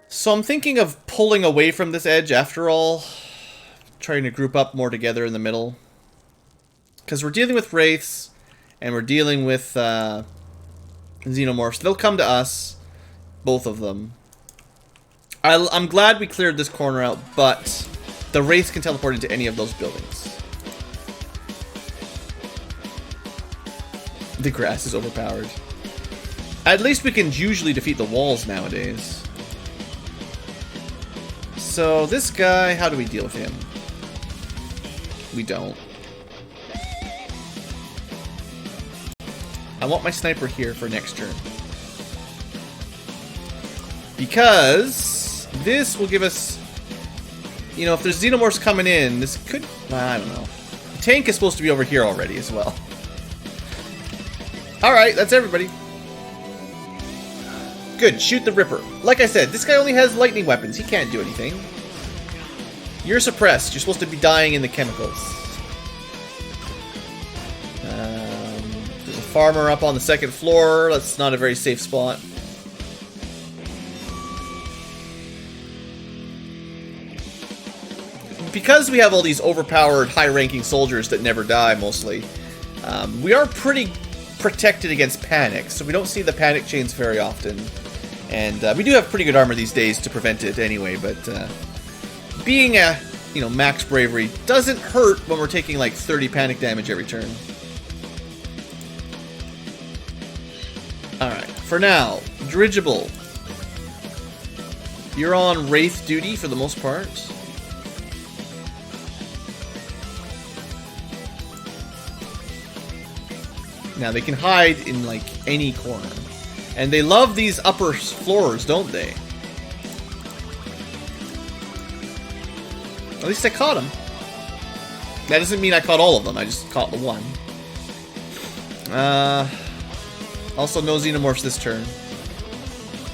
So I'm thinking of pulling away from this edge after all. Trying to group up more together in the middle. Because we're dealing with wraiths. And we're dealing with xenomorphs. They'll come to us. Both of them. I'm glad we cleared this corner out, but the wraiths can teleport into any of those buildings. The grass is overpowered. At least we can usually defeat the walls nowadays. So this guy, how do we deal with him? We don't. I want my sniper here for next turn. Because this will give us... You know, if there's xenomorphs coming in, this could... I don't know. The tank is supposed to be over here already as well. Alright, that's everybody. Good, shoot the Ripper. Like I said, this guy only has lightning weapons. He can't do anything. You're suppressed. You're supposed to be dying in the chemicals. There's a farmer up on the 2nd floor. That's not a very safe spot. Because we have all these overpowered, high-ranking soldiers that never die, mostly, We are pretty protected against panic, so we don't see the panic chains very often. And we do have pretty good armor these days to prevent it anyway, but being a, max bravery doesn't hurt when we're taking like 30 panic damage every turn. Alright, for now, Dirigible. You're on Wraith duty for the most part. Now they can hide in like any corner. And they love these upper floors, don't they? At least I caught him. That doesn't mean I caught all of them, I just caught the one. Also no Xenomorphs this turn.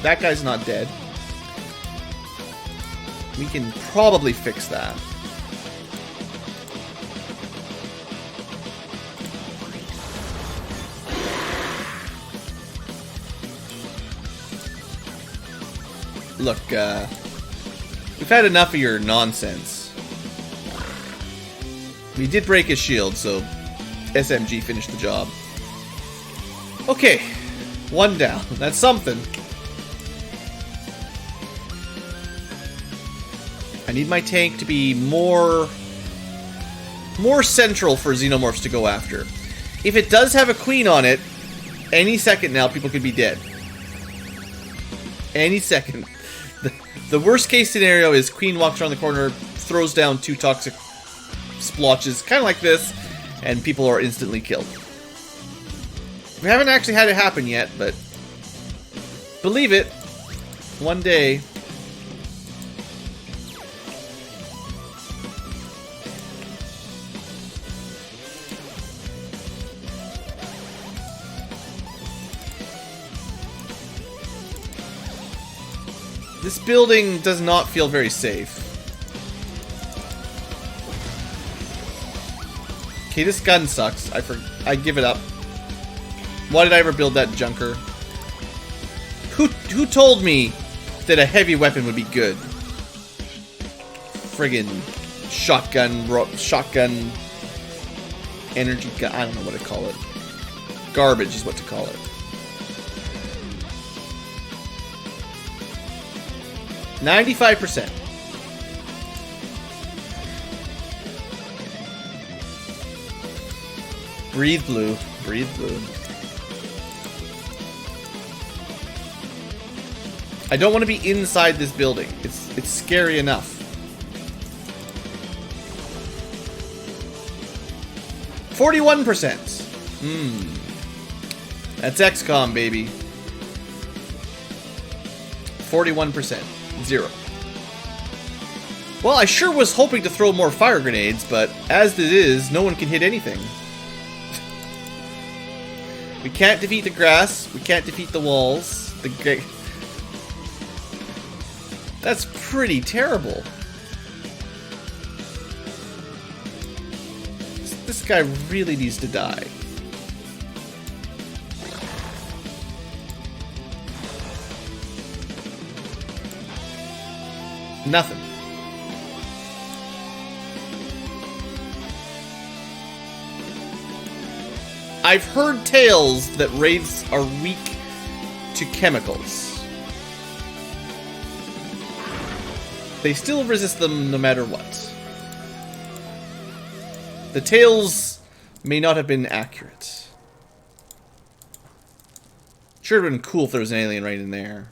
That guy's not dead. We can probably fix that. Look, we've had enough of your nonsense. We did break his shield, so SMG finished the job. Okay, one down. That's something. I need my tank to be more central for Xenomorphs to go after. If it does have a queen on it, any second now people could be dead. Any second. The worst case scenario is queen walks around the corner, throws down 2 toxic splotches, kind of like this, and people are instantly killed. We haven't actually had it happen yet, but believe it, one day. This building does not feel very safe. Okay, this gun sucks. I give it up. Why did I ever build that junker? Who told me that a heavy weapon would be good? Friggin' shotgun energy gun. I don't know what to call it. Garbage is what to call it. 95%. Breathe blue. Breathe blue. I don't want to be inside this building. It's scary enough. %. That's XCOM, baby. 41%. 0. Well, I sure was hoping to throw more fire grenades, but as it is, no one can hit anything. We can't defeat the grass. We can't defeat the walls. That's pretty terrible. This guy really needs to die. Nothing. I've heard tales that wraiths are weak to chemicals. They still resist them no matter what. The tales may not have been accurate. Sure would have been cool if there was an alien right in there.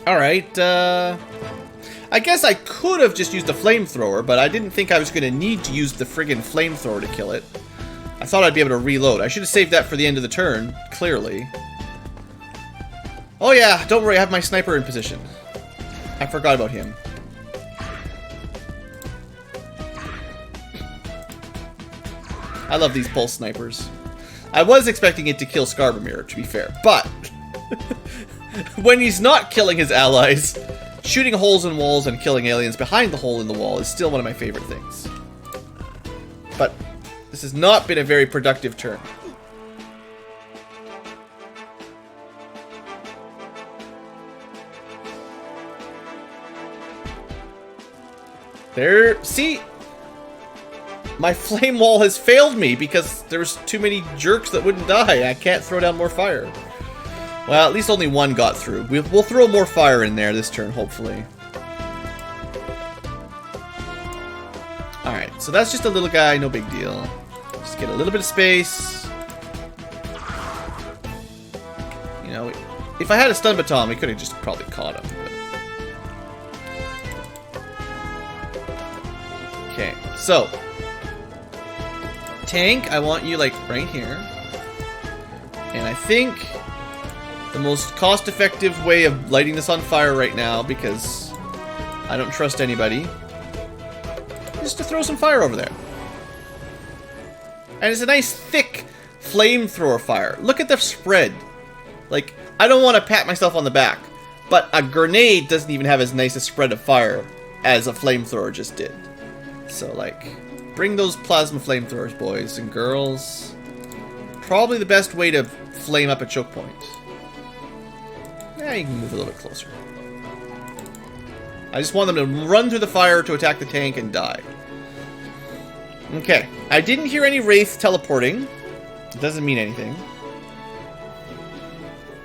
Alright, I guess I could have just used a flamethrower, but I didn't think I was going to need to use the friggin' flamethrower to kill it. I thought I'd be able to reload. I should have saved that for the end of the turn, clearly. Oh yeah, don't worry, I have my sniper in position. I forgot about him. I love these pulse snipers. I was expecting it to kill Scarbamir, to be fair, but when he's not killing his allies, shooting holes in walls and killing aliens behind the hole in the wall is still one of my favorite things. But this has not been a very productive turn. There, see? My flame wall has failed me because there's too many jerks that wouldn't die. I can't throw down more fire. Well, at least only one got through. We'll throw more fire in there this turn, hopefully. Alright, so that's just a little guy, no big deal. Just get a little bit of space. You know, if I had a stun baton, we could have just probably caught him. But... Okay, so... Tank, I want you, like, right here. And I think the most cost-effective way of lighting this on fire right now, because I don't trust anybody, is to throw some fire over there. And it's a nice, thick flamethrower fire. Look at the spread. Like, I don't want to pat myself on the back, but a grenade doesn't even have as nice a spread of fire as a flamethrower just did. So, like... Bring those plasma flamethrowers, boys and girls. Probably the best way to flame up a choke point. Yeah, you can move a little bit closer. I just want them to run through the fire to attack the tank and die. Okay. I didn't hear any Wraith teleporting. It doesn't mean anything.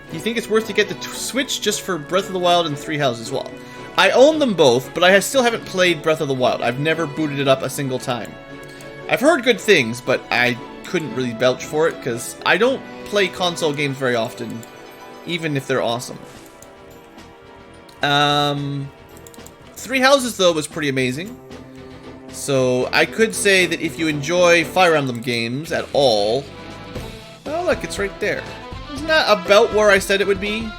Do you think it's worth to get the Switch just for Breath of the Wild and Three Houses? Well, I own them both, but I still haven't played Breath of the Wild. I've never booted it up a single time. I've heard good things, but I couldn't really vouch for it, because I don't play console games very often, even if they're awesome. Three Houses, though, was pretty amazing. So I could say that if you enjoy Fire Emblem games at all... Oh, look, it's right there. Isn't that about where I said it would be?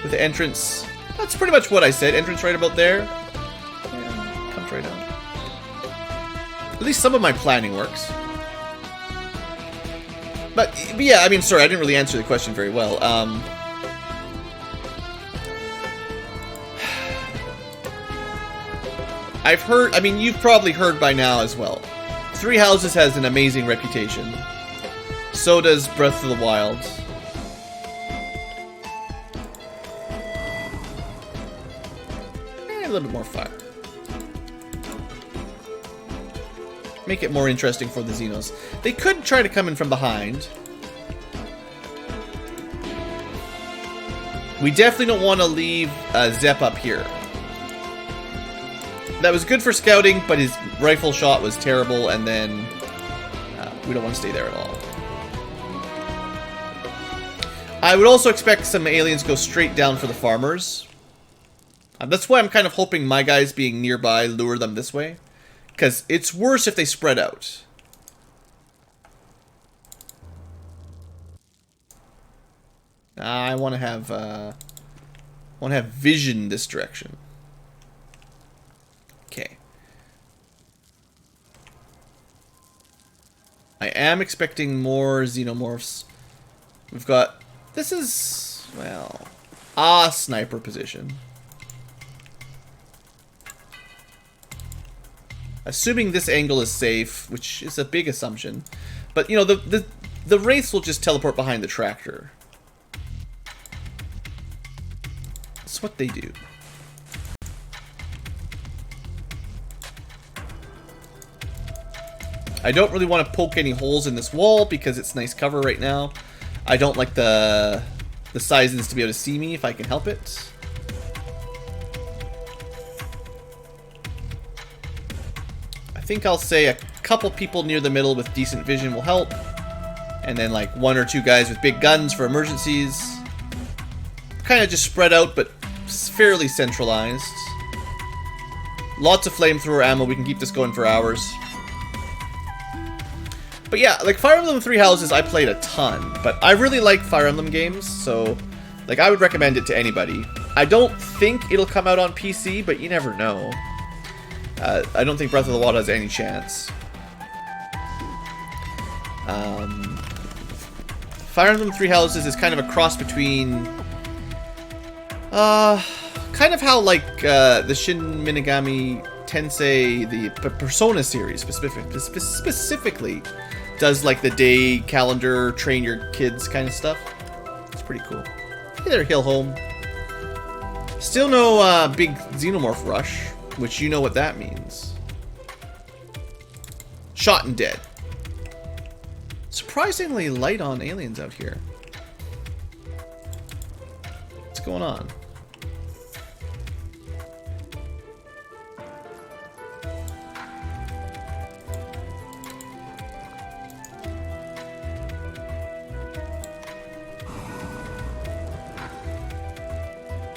With the entrance... That's pretty much what I said. Entrance right about there. Yeah, comes right out. At least some of my planning works. But yeah, I mean, sorry, I didn't really answer the question very well. I've heard, I mean, you've probably heard by now as well. Three Houses has an amazing reputation. So does Breath of the Wild. A little bit more fire. Make it more interesting for the Xenos. They could try to come in from behind. We definitely don't want to leave Zep up here. That was good for scouting, but his rifle shot was terrible, and then we don't want to stay there at all. I would also expect some aliens go straight down for the farmers. That's why I'm kind of hoping my guys being nearby lure them this way. Because it's worse if they spread out. I want to have vision this direction. Okay. I am expecting more xenomorphs. We've got... This is... Well... a sniper position. Assuming this angle is safe, which is a big assumption. But, you know, the Wraiths will just teleport behind the tractor. That's what they do. I don't really want to poke any holes in this wall because it's nice cover right now. I don't like the Caesans to be able to see me if I can help it. I think I'll say a couple people near the middle with decent vision will help. And then like one or two guys with big guns for emergencies. Kind of just spread out, but fairly centralized. Lots of flamethrower ammo. We can keep this going for hours. But yeah, like Fire Emblem Three Houses I played a ton. But I really like Fire Emblem games, so like I would recommend it to anybody. I don't think it'll come out on PC, but you never know. I don't think Breath of the Wild has any chance. Fire Emblem Three Houses is kind of a cross between... kind of how like the Shin Minigami Tensei, the Persona series specifically does like the day calendar, train your kids kind of stuff. It's pretty cool. Hey there, Hill Home. Still no big Xenomorph rush, which you know what that means. Shot and dead. Surprisingly light on aliens out here. What's going on?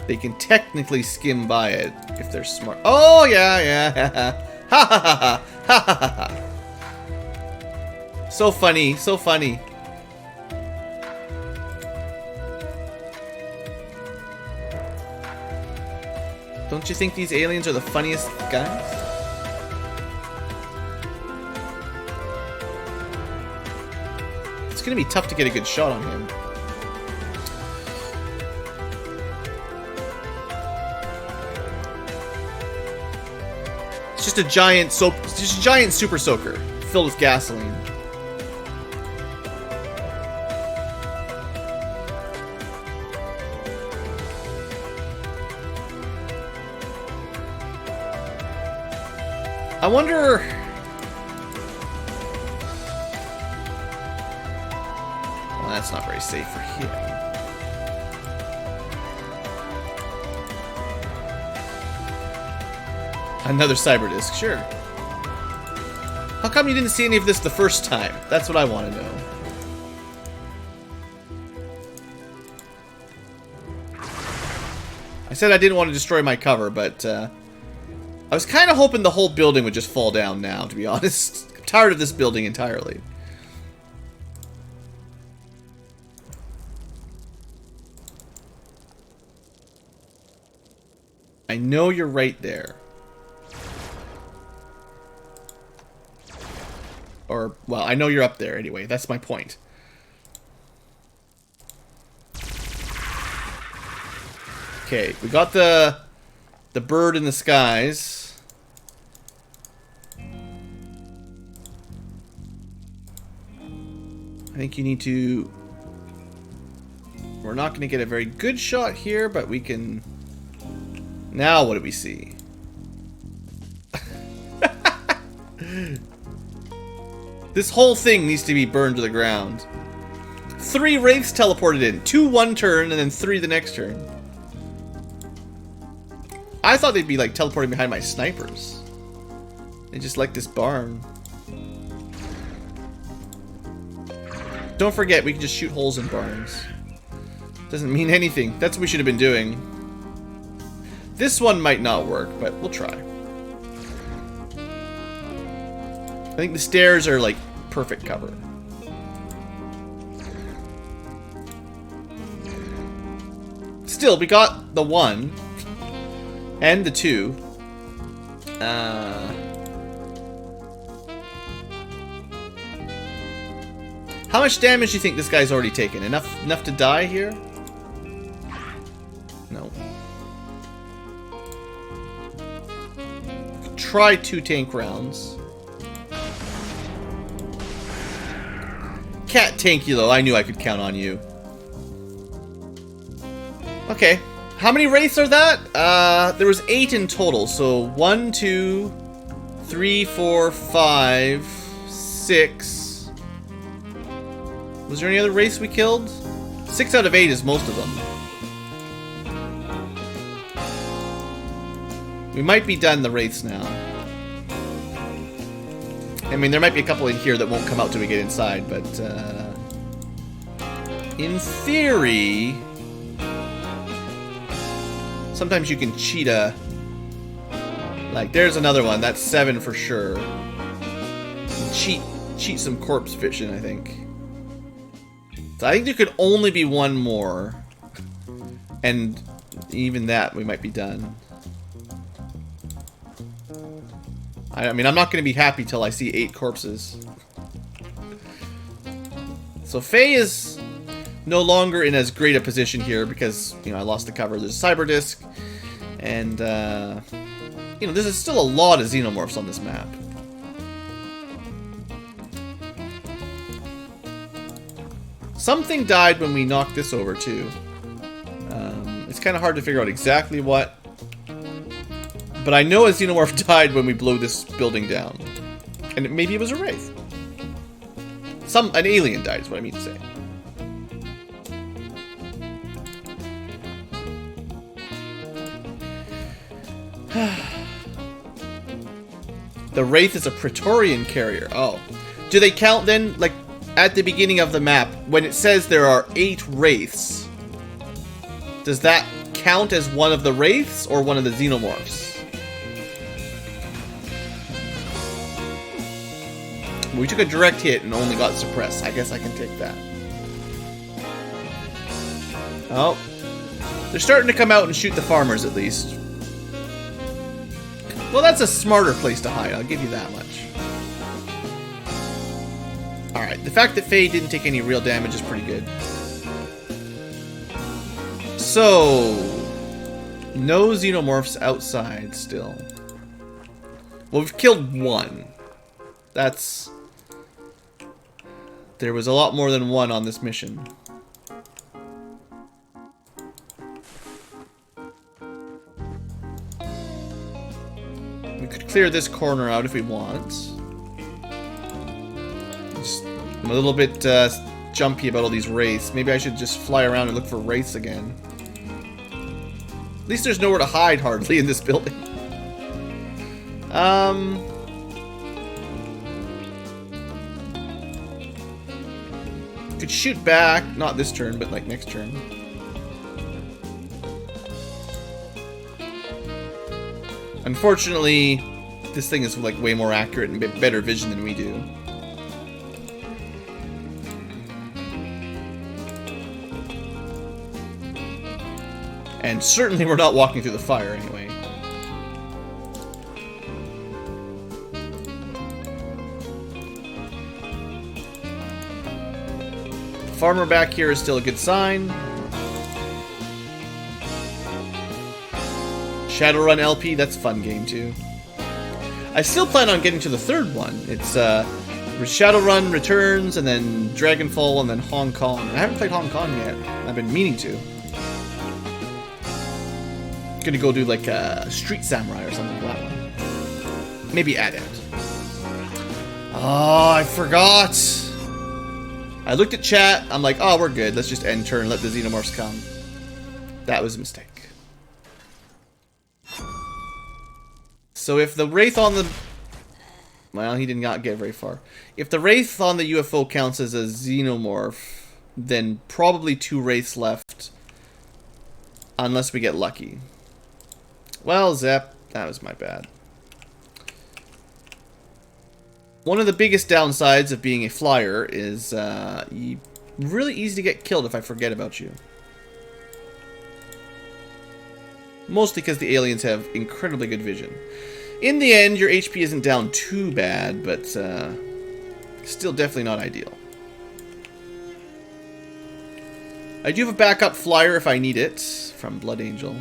They can technically skim by it if they're smart. Oh, yeah. Ha ha ha ha ha ha ha. So funny, so funny. Don't you think these aliens are the funniest guys? It's gonna be tough to get a good shot on him. It's just a giant super soaker filled with gasoline. I wonder. Well, that's not very safe for him. Another cyber disc, sure. How come you didn't see any of this the first time? That's what I want to know. I said I didn't want to destroy my cover, but I was kind of hoping the whole building would just fall down now, to be honest. I'm tired of this building entirely. I know you're right there. Or, well, I know you're up there anyway. That's my point. Okay, we got the bird in the skies. I think you need to... We're not going to get a very good shot here, but we can... Now what do we see? This whole thing needs to be burned to the ground. 3 wraiths teleported in. 2 one turn, and then 3 the next turn. I thought they'd be like teleporting behind my snipers. They just like this barn. Don't forget, we can just shoot holes in barns. Doesn't mean anything. That's what we should have been doing. This one might not work, but we'll try. I think the stairs are like perfect cover. Still, we got the 1 and the 2. How much damage do you think this guy's already taken? Enough to die here? No. Try 2 tank rounds. Cat Tankilo, I knew I could count on you. Okay. How many wraiths are that? There was 8 in total. So 1, 2, 3, 4, 5, 6. Was there any other wraiths we killed? 6 out of 8 is most of them. We might be done the wraiths now. I mean, there might be a couple in here that won't come out till we get inside, but in theory, sometimes you can cheat a... Like, there's another one. That's 7 for sure. Cheat some corpse fishing, I think. So I think there could only be 1 more. And even that, we might be done. I mean, I'm not going to be happy till I see 8 corpses. So Faye is no longer in as great a position here because, you know, I lost the cover. There's a cyber disc. And, you know, there's still a lot of xenomorphs on this map. Something died when we knocked this over, too. It's kind of hard to figure out exactly what. But I know a xenomorph died when we blew this building down. And maybe it was a wraith. An alien died is what I mean to say. The wraith is a Praetorian carrier. Oh. Do they count then, like, at the beginning of the map, when it says there are 8 wraiths, does that count as one of the wraiths or one of the xenomorphs? We took a direct hit and only got suppressed. I guess I can take that. Oh. They're starting to come out and shoot the farmers, at least. Well, that's a smarter place to hide, I'll give you that much. Alright, the fact that Faye didn't take any real damage is pretty good. So... no xenomorphs outside still. Well, we've killed one. That's... there was a lot more than one on this mission. We could clear this corner out if we want. Just, I'm a little bit jumpy about all these wraiths. Maybe I should just fly around and look for wraiths again. At least there's nowhere to hide hardly in this building. Could shoot back, not this turn, but like next turn. Unfortunately, this thing is like way more accurate and better vision than we do. And certainly we're not walking through the fire anyway. The farmer back here is still a good sign. Shadowrun LP, that's a fun game too. I still plan on getting to the third one. It's Shadowrun Returns, and then Dragonfall, and then Hong Kong. I haven't played Hong Kong yet. I've been meaning to. Gonna go do like a Street Samurai or something like that one. Maybe Adept. Oh, I forgot. I looked at chat. I'm like, oh, we're good. Let's just end turn. Let the xenomorphs come. That was a mistake. So if the wraith on the... well, he did not get very far. If the wraith on the UFO counts as a xenomorph, then probably 2 wraiths left. Unless we get lucky. Well, Zep, that was my bad. One of the biggest downsides of being a flyer is really easy to get killed if I forget about you. Mostly because the aliens have incredibly good vision. In the end, your HP isn't down too bad, but still definitely not ideal. I do have a backup flyer if I need it, from Blood Angel.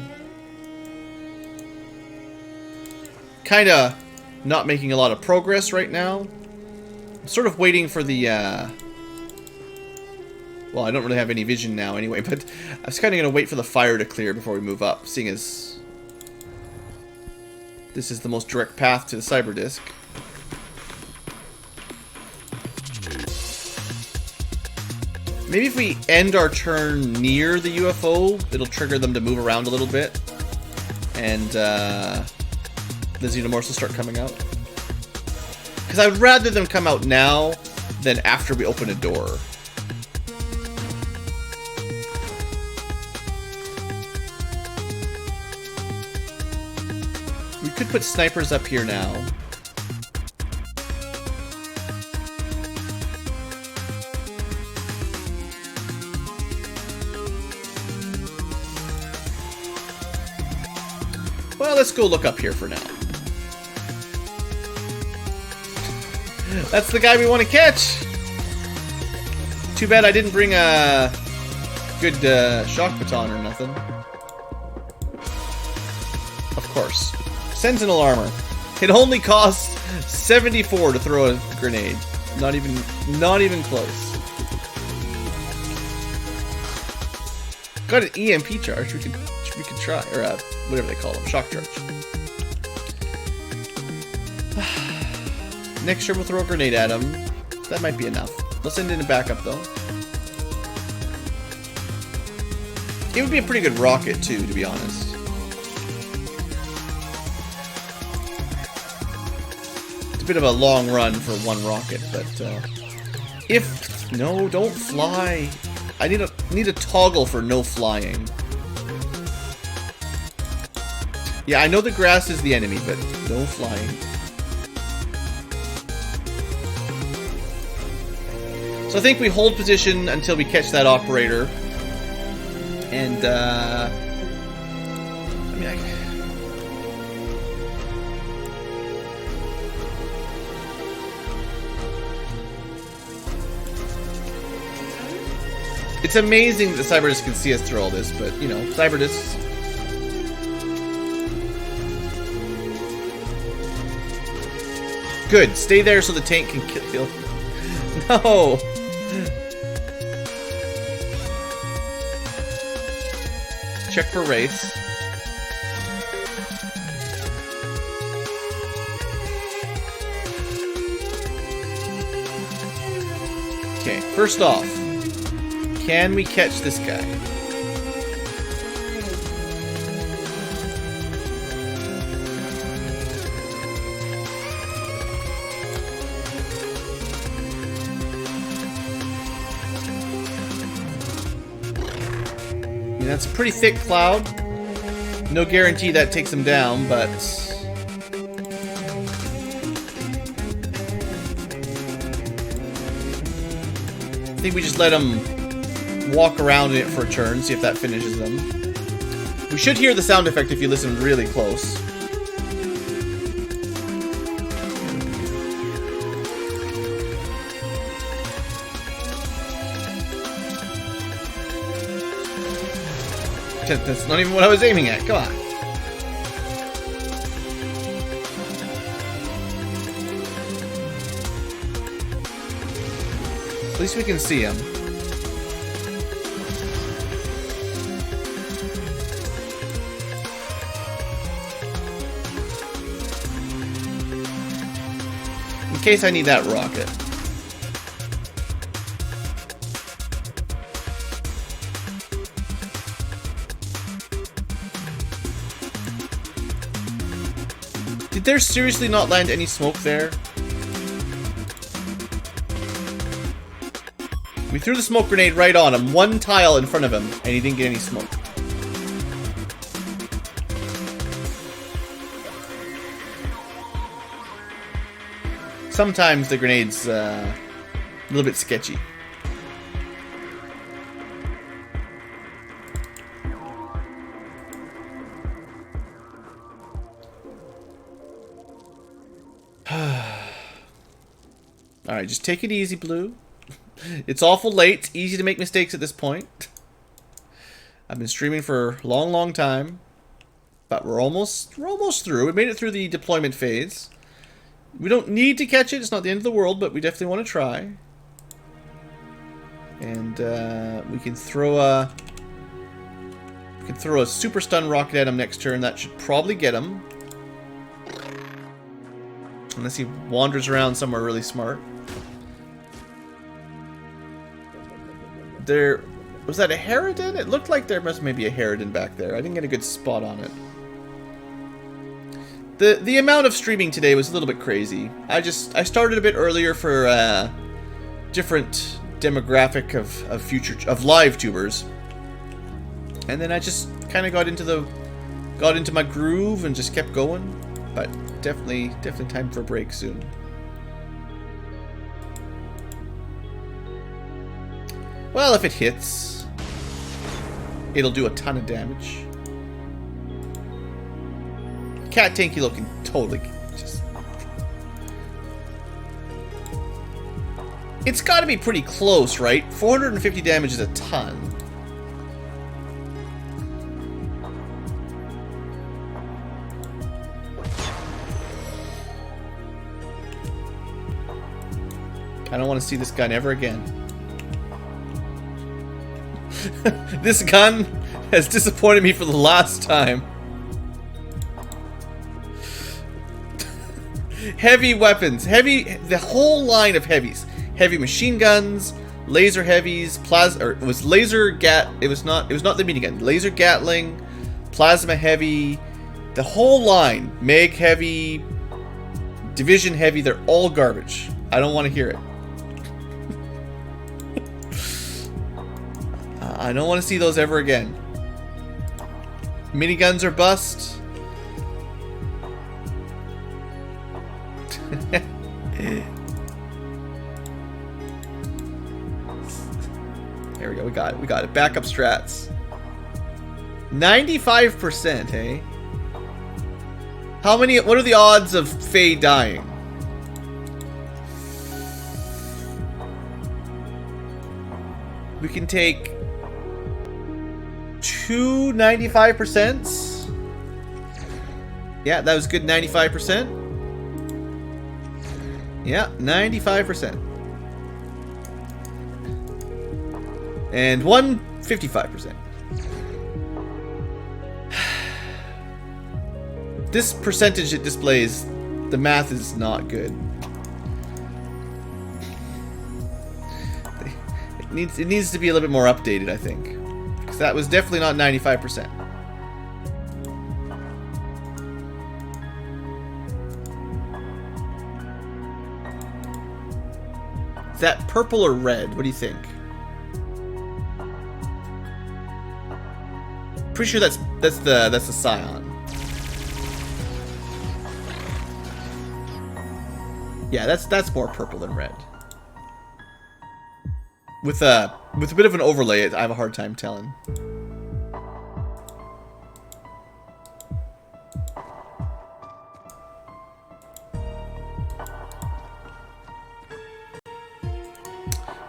Kinda not making a lot of progress right now. I'm sort of waiting for the, well, I don't really have any vision now anyway, but I was kinda gonna wait for the fire to clear before we move up, seeing as this is the most direct path to the cyber disk. Maybe if we end our turn near the UFO, it'll trigger them to move around a little bit. And the xenomorphs will start coming out. Because I would rather them come out now than after we open a door. We could put snipers up here now. Well, let's go look up here for now. That's the guy we want to catch! Too bad I didn't bring a good shock baton or nothing. Of course. Sentinel armor. It only costs 74 to throw a grenade. Not even close. Got an EMP charge. We could try, or whatever they call them, shock charge. Next turn we'll throw a grenade at him. That might be enough. Let's send in a backup though. It would be a pretty good rocket too, to be honest. It's a bit of a long run for one rocket, but if no, don't fly. I need a toggle for no flying. Yeah, I know the grass is the enemy, but no flying. So I think we hold position until we catch that operator. And, I mean, it's amazing that the Cyberdiscs can see us through all this, but, you know, Cyberdiscs. Good. Stay there so the tank can kill. No! Check for race. Okay, first off, can we catch this guy? That's a pretty thick cloud. No guarantee that takes him down, but... I think we just let him walk around in it for a turn, see if that finishes him. We should hear the sound effect if you listen really close. That's not even what I was aiming at. Come on. At least we can see him. In case I need that rocket. Did there seriously not land any smoke there? We threw the smoke grenade right on him, one tile in front of him, and he didn't get any smoke. Sometimes the grenade's a little bit sketchy. Alright, just take it easy, Blue. It's awful late. It's easy to make mistakes at this point. I've been streaming for a long, long time. But we're almost through. We made it through the deployment phase. We don't need to catch it. It's not the end of the world, but we definitely want to try. And we can throw a super stun rocket at him next turn. That should probably get him. Unless he wanders around somewhere really smart. There was that a Harridan? It looked like there must maybe a Harridan back there. I didn't get a good spot on it. The amount of streaming today was a little bit crazy. I started a bit earlier for different demographic of live tubers, and then I just kind of got into my groove and just kept going. But definitely time for a break soon. Well, if it hits, it'll do a ton of damage. Cat Tankilo can totally just... It's got to be pretty close, right? 450 damage is a ton. I don't want to see this gun ever again. This gun has disappointed me for the last time. Heavy weapons. The whole line of heavies. Heavy machine guns, laser heavies, it was not the minigun. Laser Gatling, plasma heavy, the whole line. Meg heavy, division heavy, they're all garbage. I don't want to hear it. I don't want to see those ever again. Miniguns are bust. There we go. We got it. Backup strats. 95%, hey? What are the odds of Faye dying? We can take 2 95%. Yeah, that was good. 95%. Yeah, 95%. And 1 55%. This percentage it displays, the math is not good. It needs to be a little bit more updated, I think. Because that was definitely not 95%. Is that purple or red? What do you think? Pretty sure that's the Scion. Yeah, that's more purple than red. With a bit of an overlay, I have a hard time telling.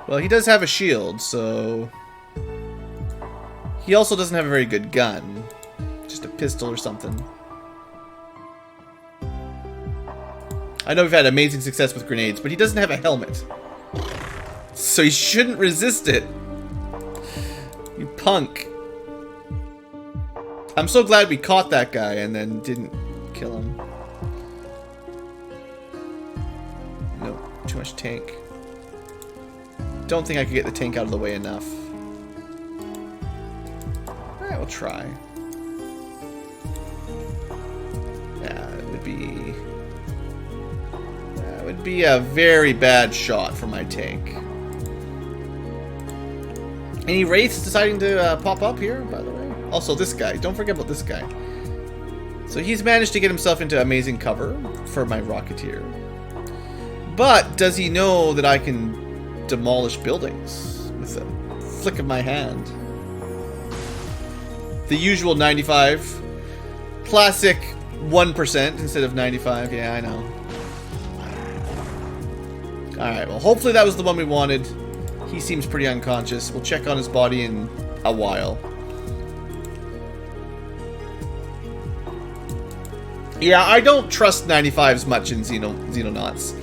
Well, he does have a shield, so he also doesn't have a very good gun. Just a pistol or something. I know we've had amazing success with grenades, but he doesn't have a helmet. So he shouldn't resist it. You punk. I'm so glad we caught that guy and then didn't kill him. Nope, too much tank. Don't think I could get the tank out of the way enough. Alright, we'll try. Yeah, it would be a very bad shot for my tank. Any wraiths deciding to pop up here, by the way? Also, this guy. Don't forget about this guy. So he's managed to get himself into amazing cover for my Rocketeer. But does he know that I can demolish buildings with a flick of my hand? The usual 95. Classic 1% instead of 95. Yeah, I know. Alright, well, hopefully that was the one we wanted. He seems pretty unconscious. We'll check on his body in a while. Yeah, I don't trust 95s much in Xenonauts.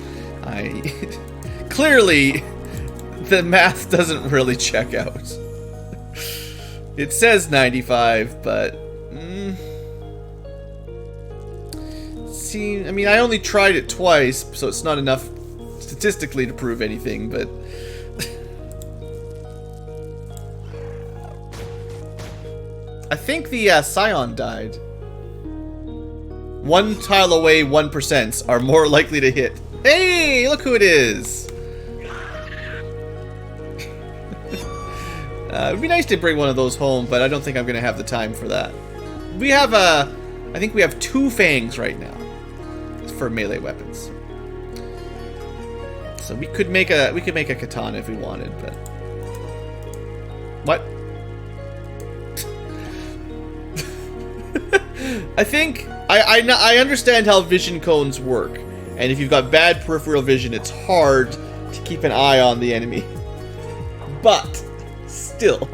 Clearly, the math doesn't really check out. It says 95, but... See, I mean, I only tried it twice, so it's not enough statistically to prove anything, but... I think the Scion died. One tile away 1% are more likely to hit. Hey, look who it is! It'd be nice to bring one of those home, but I don't think I'm going to have the time for that. We have I think we have 2 fangs right now for melee weapons. So we could make a katana if we wanted, but what? I think I understand how vision cones work, and if you've got bad peripheral vision, it's hard to keep an eye on the enemy. But still,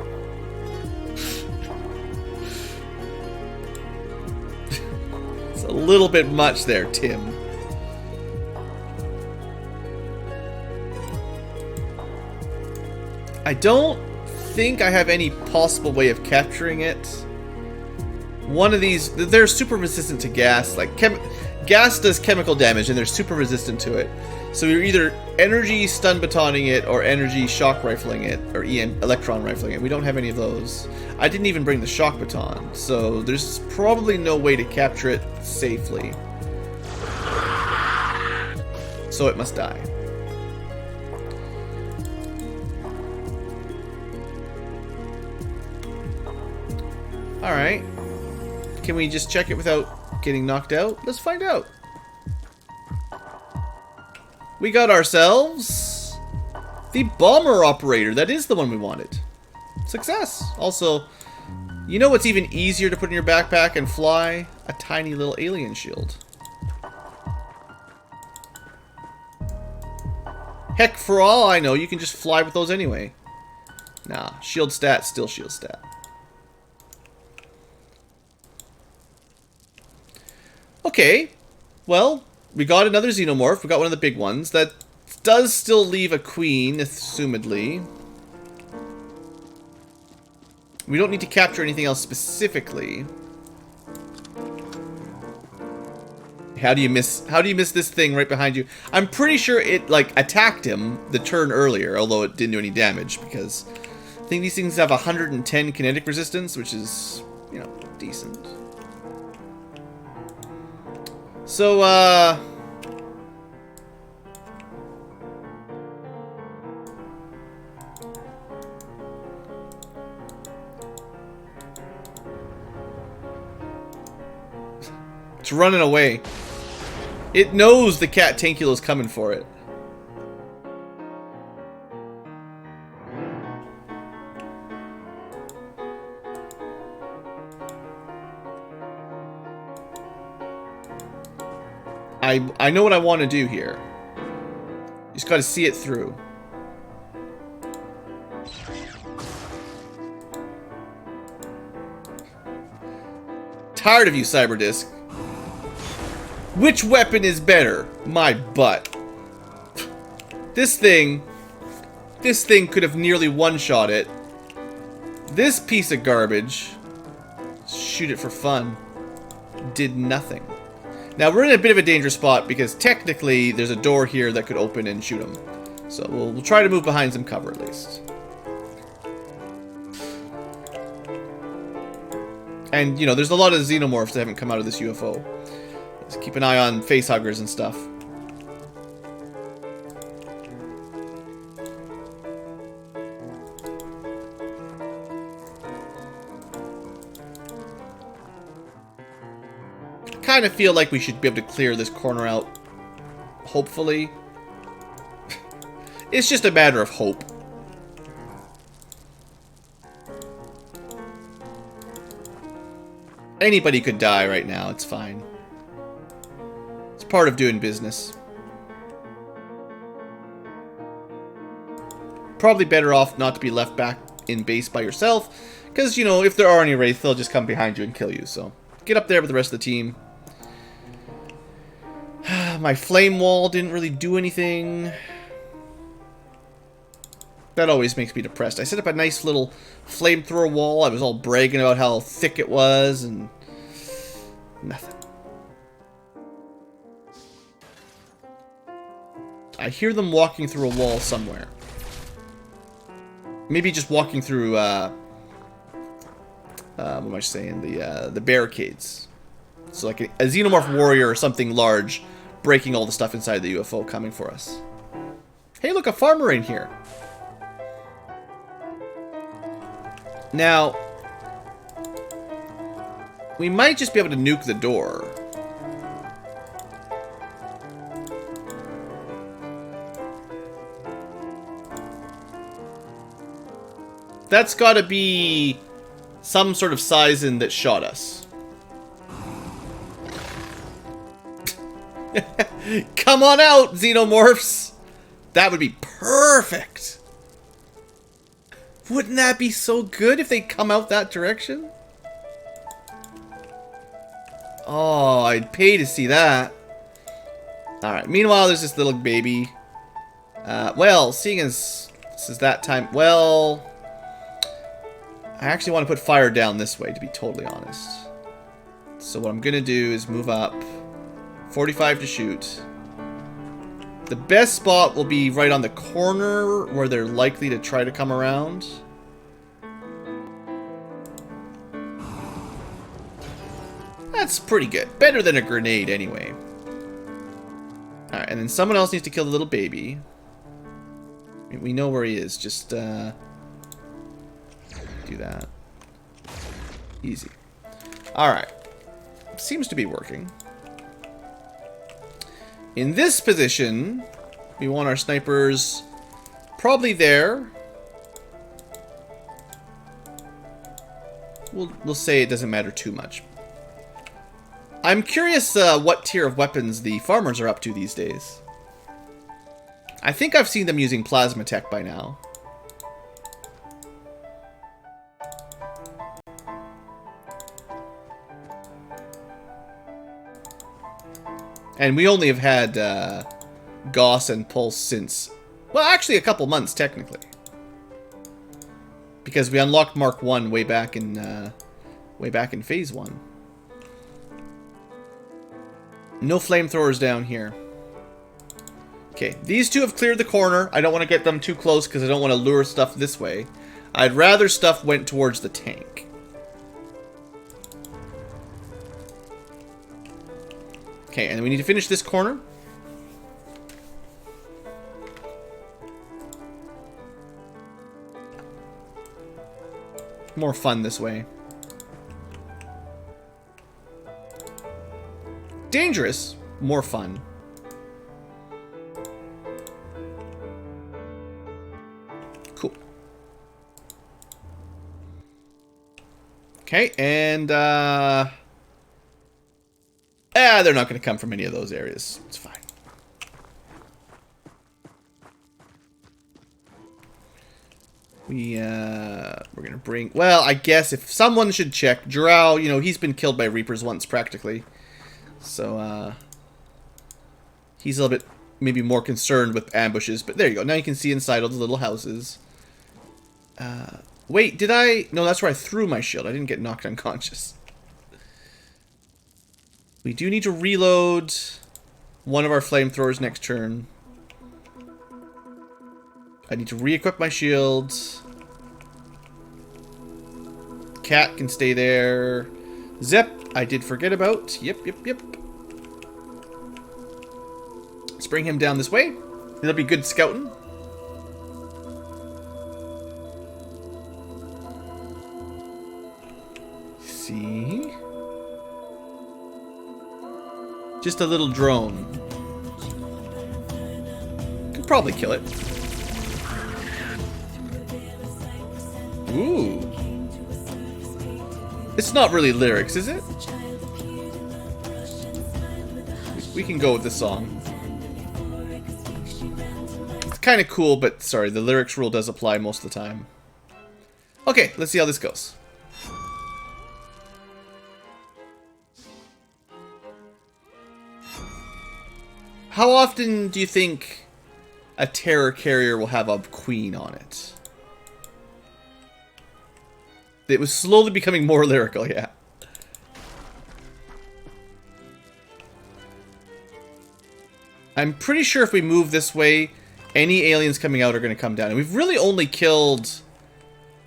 it's a little bit much there, Tim. I don't think I have any possible way of capturing it. One of these, they're super resistant to gas. Like, gas does chemical damage, and they're super resistant to it. So you're either energy stun batoning it, or energy shock rifling it, or electron rifling it. We don't have any of those. I didn't even bring the shock baton, so there's probably no way to capture it safely. So it must die. Alright. Can we just check it without getting knocked out? Let's find out. We got ourselves the bomber operator. That is the one we wanted. Success. Also, you know what's even easier to put in your backpack and fly? A tiny little alien shield. Heck, for all I know, you can just fly with those anyway. Nah, shield stat, still shield stat. Okay, well, we got another xenomorph. We got one of the big ones. That does still leave a queen, assumedly. We don't need to capture anything else specifically. How do you miss this thing right behind you? I'm pretty sure it like attacked him the turn earlier, although it didn't do any damage because I think these things have 110 kinetic resistance, which is, you know, decent. So, it's running away. It knows the Caesan's coming for it. I know what I want to do here. You just got to see it through. Tired of you, Cyberdisk. Which weapon is better? My butt. This thing could have nearly one-shot it. This piece of garbage, shoot it for fun, did nothing. Now, we're in a bit of a dangerous spot because technically there's a door here that could open and shoot him. So we'll try to move behind some cover at least. And, you know, there's a lot of xenomorphs that haven't come out of this UFO. Let's keep an eye on facehuggers and stuff. I kind of feel like we should be able to clear this corner out, hopefully. It's just a matter of hope. Anybody could die right now, it's fine. It's part of doing business. Probably better off not to be left back in base by yourself, because, you know, if there are any wraiths, they'll just come behind you and kill you, so get up there with the rest of the team. My flame wall didn't really do anything. That always makes me depressed. I set up a nice little flamethrower wall. I was all bragging about how thick it was, and nothing. I hear them walking through a wall somewhere. Maybe just walking through, what am I saying? The barricades. So like a xenomorph warrior or something large breaking all the stuff inside the UFO coming for us. Hey, look, a farmer in here. Now, we might just be able to nuke the door. That's got to be some sort of Caesan that shot us. Come on out, xenomorphs! That would be perfect! Wouldn't that be so good if they come out that direction? Oh, I'd pay to see that. Alright, meanwhile, there's this little baby. Well, seeing as this is that time... Well... I actually want to put fire down this way, to be totally honest. So what I'm going to do is move up 45 to shoot. The best spot will be right on the corner where they're likely to try to come around. That's pretty good. Better than a grenade anyway. Alright, and then someone else needs to kill the little baby. We know where he is. Just do that. Easy. Alright. Seems to be working. In this position, we want our snipers probably there. We'll say it doesn't matter too much. I'm curious what tier of weapons the farmers are up to these days. I think I've seen them using plasma tech by now. And we only have had Gauss and Pulse since, well, actually a couple months technically, because we unlocked Mark 1 way back in Phase 1. No flamethrowers down here. Okay, these two have cleared the corner. I don't want to get them too close because I don't want to lure stuff this way. I'd rather stuff went towards the tank. Okay, and we need to finish this corner. More fun this way. Dangerous, more fun. Cool. Okay, and they're not going to come from any of those areas. It's fine. We're going to bring... Well, I guess if someone should check. Drow, you know, he's been killed by Reapers once, practically. So, he's a little bit maybe more concerned with ambushes. But there you go. Now you can see inside all the little houses. Wait, did I... No, that's where I threw my shield. I didn't get knocked unconscious. We do need to reload one of our flamethrowers next turn. I need to re-equip my shields. Cat can stay there. Zep, I did forget about. Yep. Let's bring him down this way. That'll be good scouting. See? Just a little drone. Could probably kill it. Ooh. It's not really lyrics, is it? We can go with this song. It's kind of cool, but sorry, the lyrics rule does apply most of the time. Okay, let's see how this goes. How often do you think a terror carrier will have a queen on it? It was slowly becoming more lyrical, yeah. I'm pretty sure if we move this way, any aliens coming out are going to come down. And we've really only killed,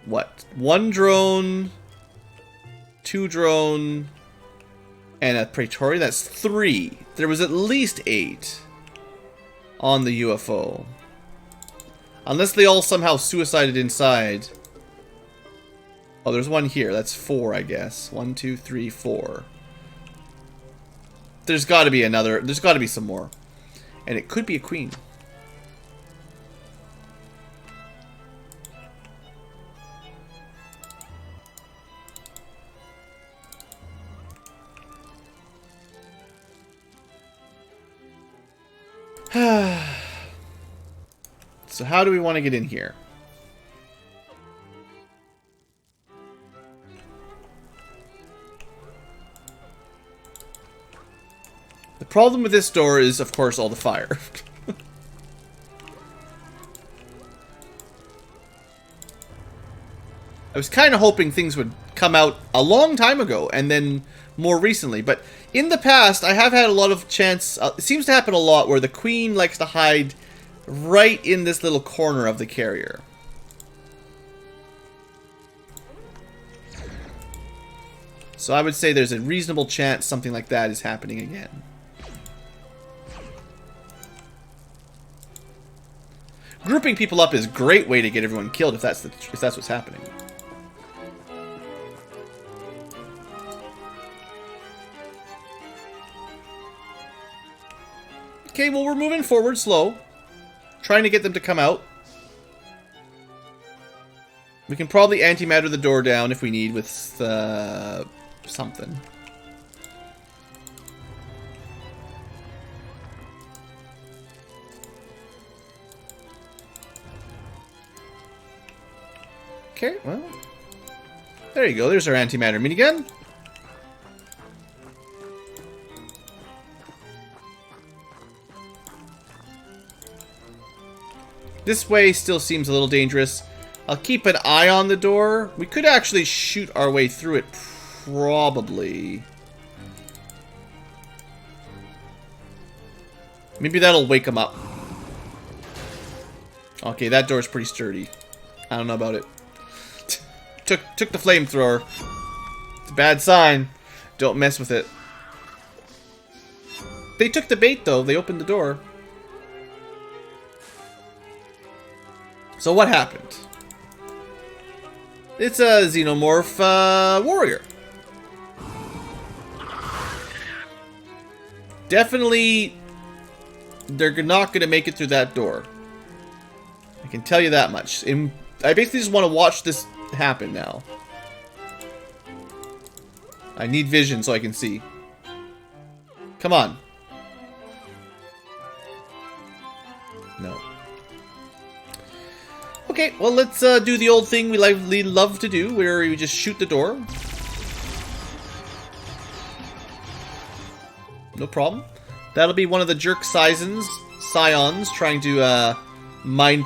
what? 1 drone, 2 drone, and a Praetorian. That's 3. There was at least 8 on the UFO. Unless they all somehow suicided inside. Oh, there's one here. That's 4, I guess. 1, 2, 3, 4. There's got to be another. There's got to be some more. And it could be a queen. So how do we want to get in here? The problem with this door is, of course, all the fire. I was kind of hoping things would come out a long time ago, and then more recently. But in the past, I have had a lot of chance. It seems to happen a lot where the queen likes to hide right in this little corner of the carrier. So I would say there's a reasonable chance something like that is happening again. Grouping people up is a great way to get everyone killed if that's what's happening. Okay, well, we're moving forward slow. Trying to get them to come out. We can probably antimatter the door down if we need with something. Okay, well. There you go, there's our antimatter minigun. This way still seems a little dangerous. I'll keep an eye on the door. We could actually shoot our way through it, probably. Maybe that'll wake them up. Okay, that door's pretty sturdy. I don't know about it. Took the flamethrower. It's a bad sign. Don't mess with it. They took the bait, though. They opened the door. So what happened? It's a xenomorph warrior. Definitely, they're not going to make it through that door. I can tell you that much. I basically just want to watch this happen now. I need vision so I can see. Come on. No. Okay, well, let's do the old thing we love to do, where we just shoot the door. No problem. That'll be one of the jerk scions trying to mind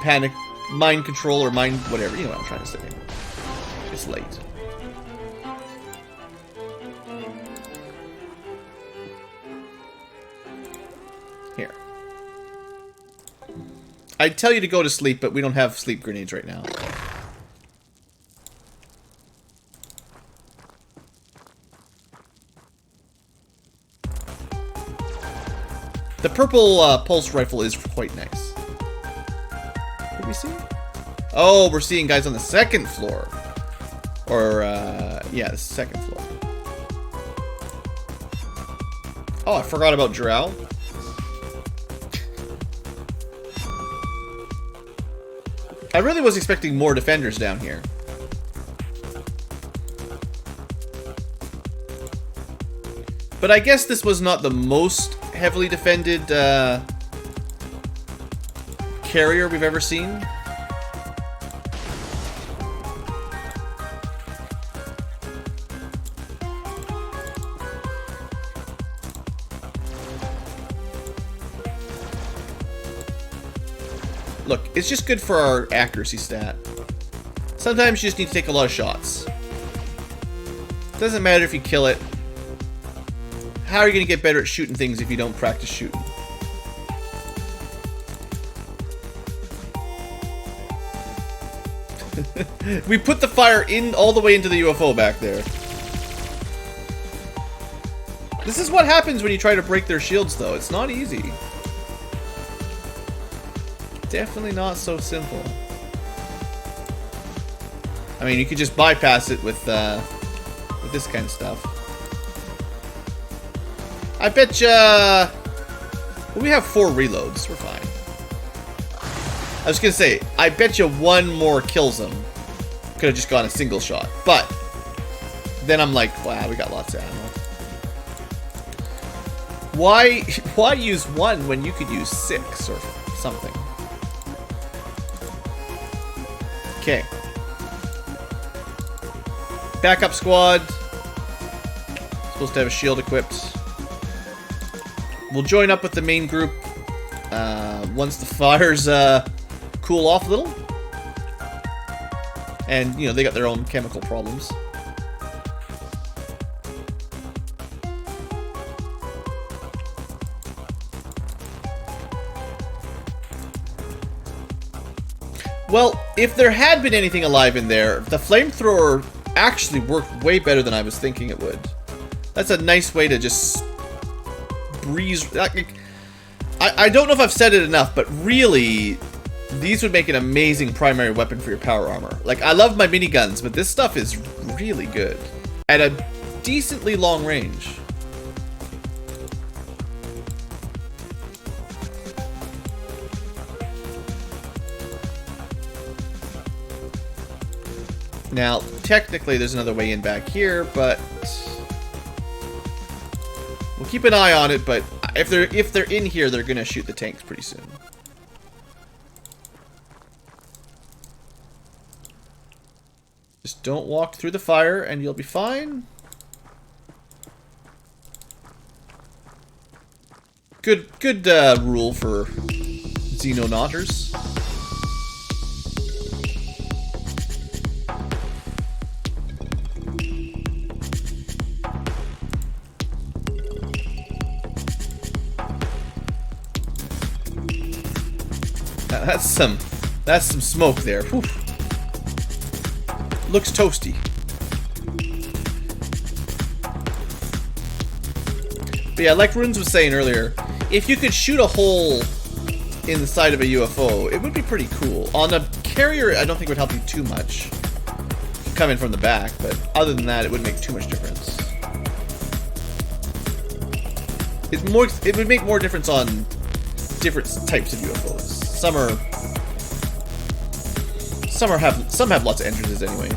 control, or mind whatever. You know what I'm trying to say. It's late. Here. I'd tell you to go to sleep, but we don't have sleep grenades right now. The purple pulse rifle is quite nice. Did we see? Oh, we're seeing guys on the second floor. Or, yeah, the second floor. Oh, I forgot about Drow. I really was expecting more defenders down here. But I guess this was not the most heavily defended carrier we've ever seen. Look, it's just good for our accuracy stat. Sometimes you just need to take a lot of shots. Doesn't matter if you kill it. How are you going to get better at shooting things if you don't practice shooting? We put the fire in all the way into the UFO back there. This is what happens when you try to break their shields, though. It's not easy. Definitely not so simple. I mean, you could just bypass it with this kind of stuff. I bet you... Well, we have 4 reloads. We're fine. I was going to say, I bet you one more kills them. Could have just gone a single shot. But then I'm like, wow, we got lots of ammo. Why use 1 when you could use 6 or something? Okay. Backup squad. Supposed to have a shield equipped. We'll join up with the main group once the fires cool off a little. And, you know, they got their own chemical problems. Well, if there had been anything alive in there, the flamethrower actually worked way better than I was thinking it would. That's a nice way to just breeze. I don't know if I've said it enough, but really, these would make an amazing primary weapon for your power armor. Like, I love my miniguns, but this stuff is really good at a decently long range. Now, technically, there's another way in back here, but we'll keep an eye on it. But if they're in here, they're gonna shoot the tanks pretty soon. Just don't walk through the fire, and you'll be fine. Good rule for Xenonauters. That's some smoke there. Whew. Looks toasty. But yeah, like Runes was saying earlier, if you could shoot a hole in the side of a UFO, it would be pretty cool. On a carrier, I don't think it would help you too much. Come in from the back, but other than that, it wouldn't make too much difference. It would make more difference on different types of UFOs. Some have lots of entrances anyway.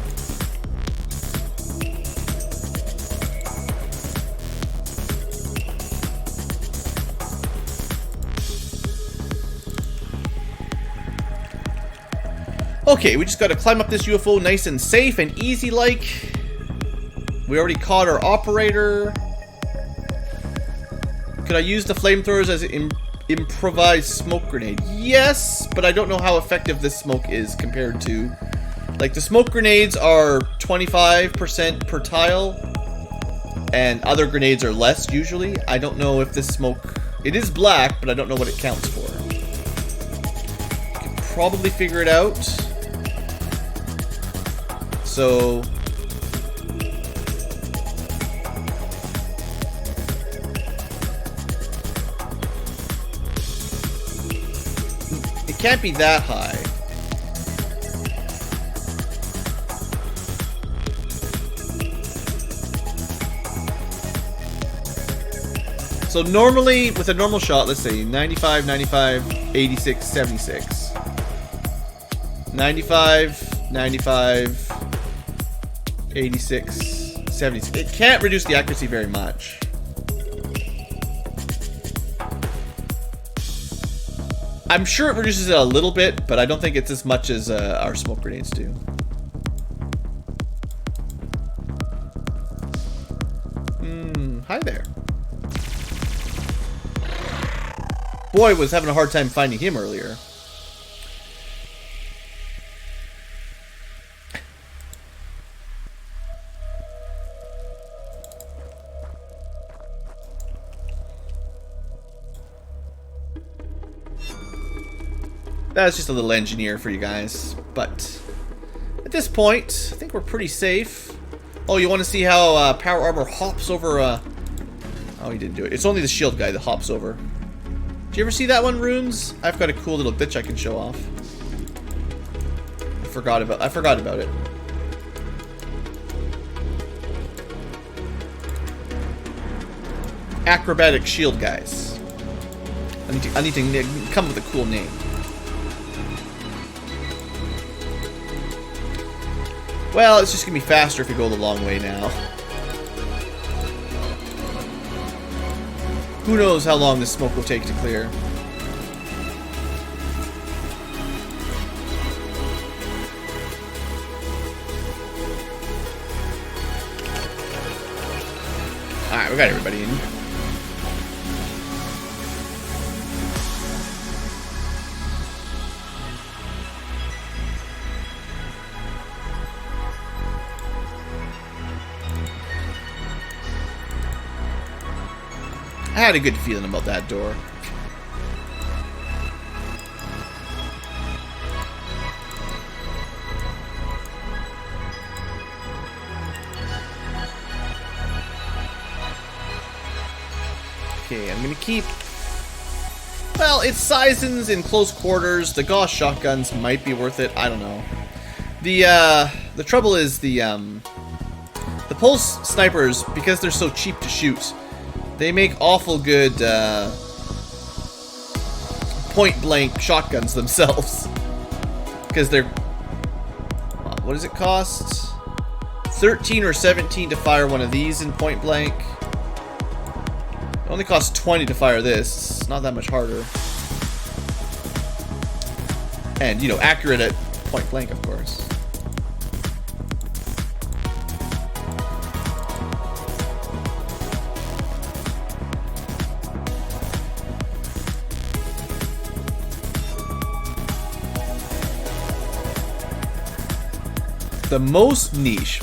Okay, we just gotta climb up this UFO nice and safe and easy like. We already caught our operator. Could I use the flamethrowers as an improvised smoke grenade? Yes, but I don't know how effective this smoke is compared to... Like, the smoke grenades are 25% per tile, and other grenades are less, usually. I don't know if this smoke... It is black, but I don't know what it counts for. You can probably figure it out. So... It can't be that high. So normally, with a normal shot, let's say 95, 95, 86, 76. 95, 95, 86, 76. It can't reduce the accuracy very much. I'm sure it reduces it a little bit, but I don't think it's as much as our smoke grenades do. Hi there. Boy, was having a hard time finding him earlier. That's just a little engineer for you guys, but at this point, I think we're pretty safe. Oh, you want to see how power armor hops over? Oh, he didn't do it. It's only the shield guy that hops over. Did you ever see that one, Runes? I've got a cool little glitch I can show off. I forgot about it. Acrobatic shield guys. I need to come with a cool name. Well, it's just gonna be faster if we go the long way now. Who knows how long this smoke will take to clear. Alright, we got everybody in. I had a good feeling about that door. Okay, I'm gonna keep... Well, it's Caesans in close quarters. The Gauss shotguns might be worth it. I don't know. The trouble is the pulse snipers, because they're so cheap to shoot, they make awful good point-blank shotguns themselves. Because they're... What does it cost? 13 or 17 to fire one of these in point-blank. It only costs 20 to fire this. It's not that much harder. And, you know, accurate at point-blank, of course. The most niche.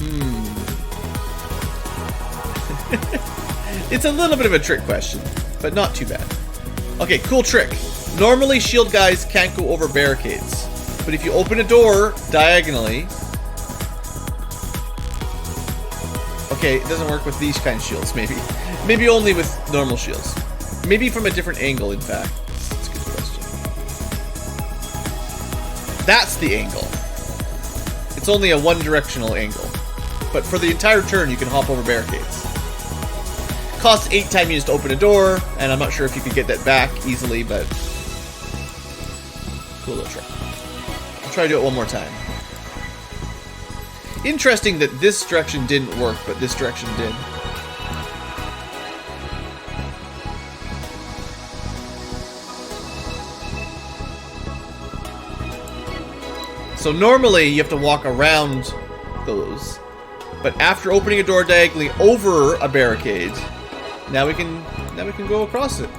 It's a little bit of a trick question, but not too bad. Okay, cool trick. Normally shield guys can't go over barricades, but if you open a door diagonally... Okay, it doesn't work with these kind of shields, maybe. Maybe only with normal shields. Maybe from a different angle, in fact. That's a good question. That's the angle. It's only a one-directional angle. But for the entire turn, you can hop over barricades. Costs 8 time units to open a door, and I'm not sure if you could get that back easily, but... Cool little trick. I'll try to do it one more time. Interesting that this direction didn't work, but this direction did. So normally you have to walk around those, but after opening a door diagonally over a barricade, now we can go across it.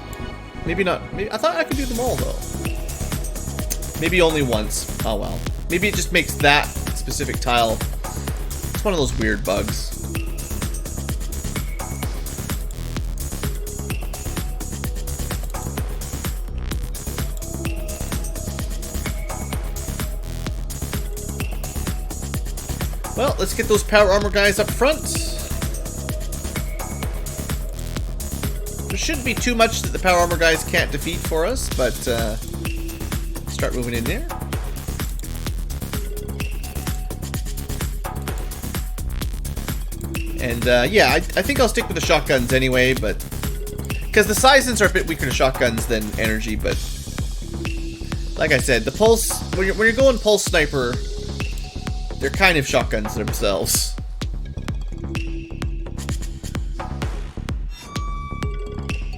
Maybe not. Maybe I thought I could do them all though. Maybe only once. Oh well. Maybe it just makes that specific tile. It's one of those weird bugs. Well, let's get those power armor guys up front. There shouldn't be too much that the power armor guys can't defeat for us, but start moving in there. And yeah, I think I'll stick with the shotguns anyway, but because the Caesans are a bit weaker to shotguns than energy, but like I said, the pulse when you're going pulse sniper, they're kind of shotguns themselves.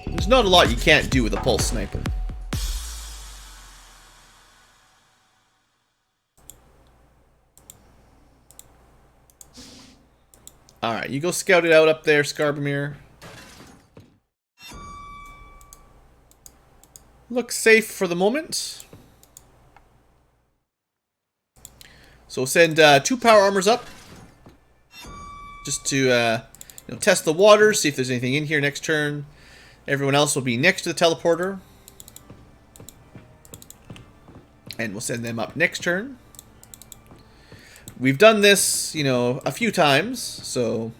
There's not a lot you can't do with a pulse sniper. Alright, you go scout it out up there, Skarbamir. Looks safe for the moment. So send 2 power armors up, just to you know, test the water, see if there's anything in here next turn. Everyone else will be next to the teleporter, and we'll send them up next turn. We've done this, you know, a few times, so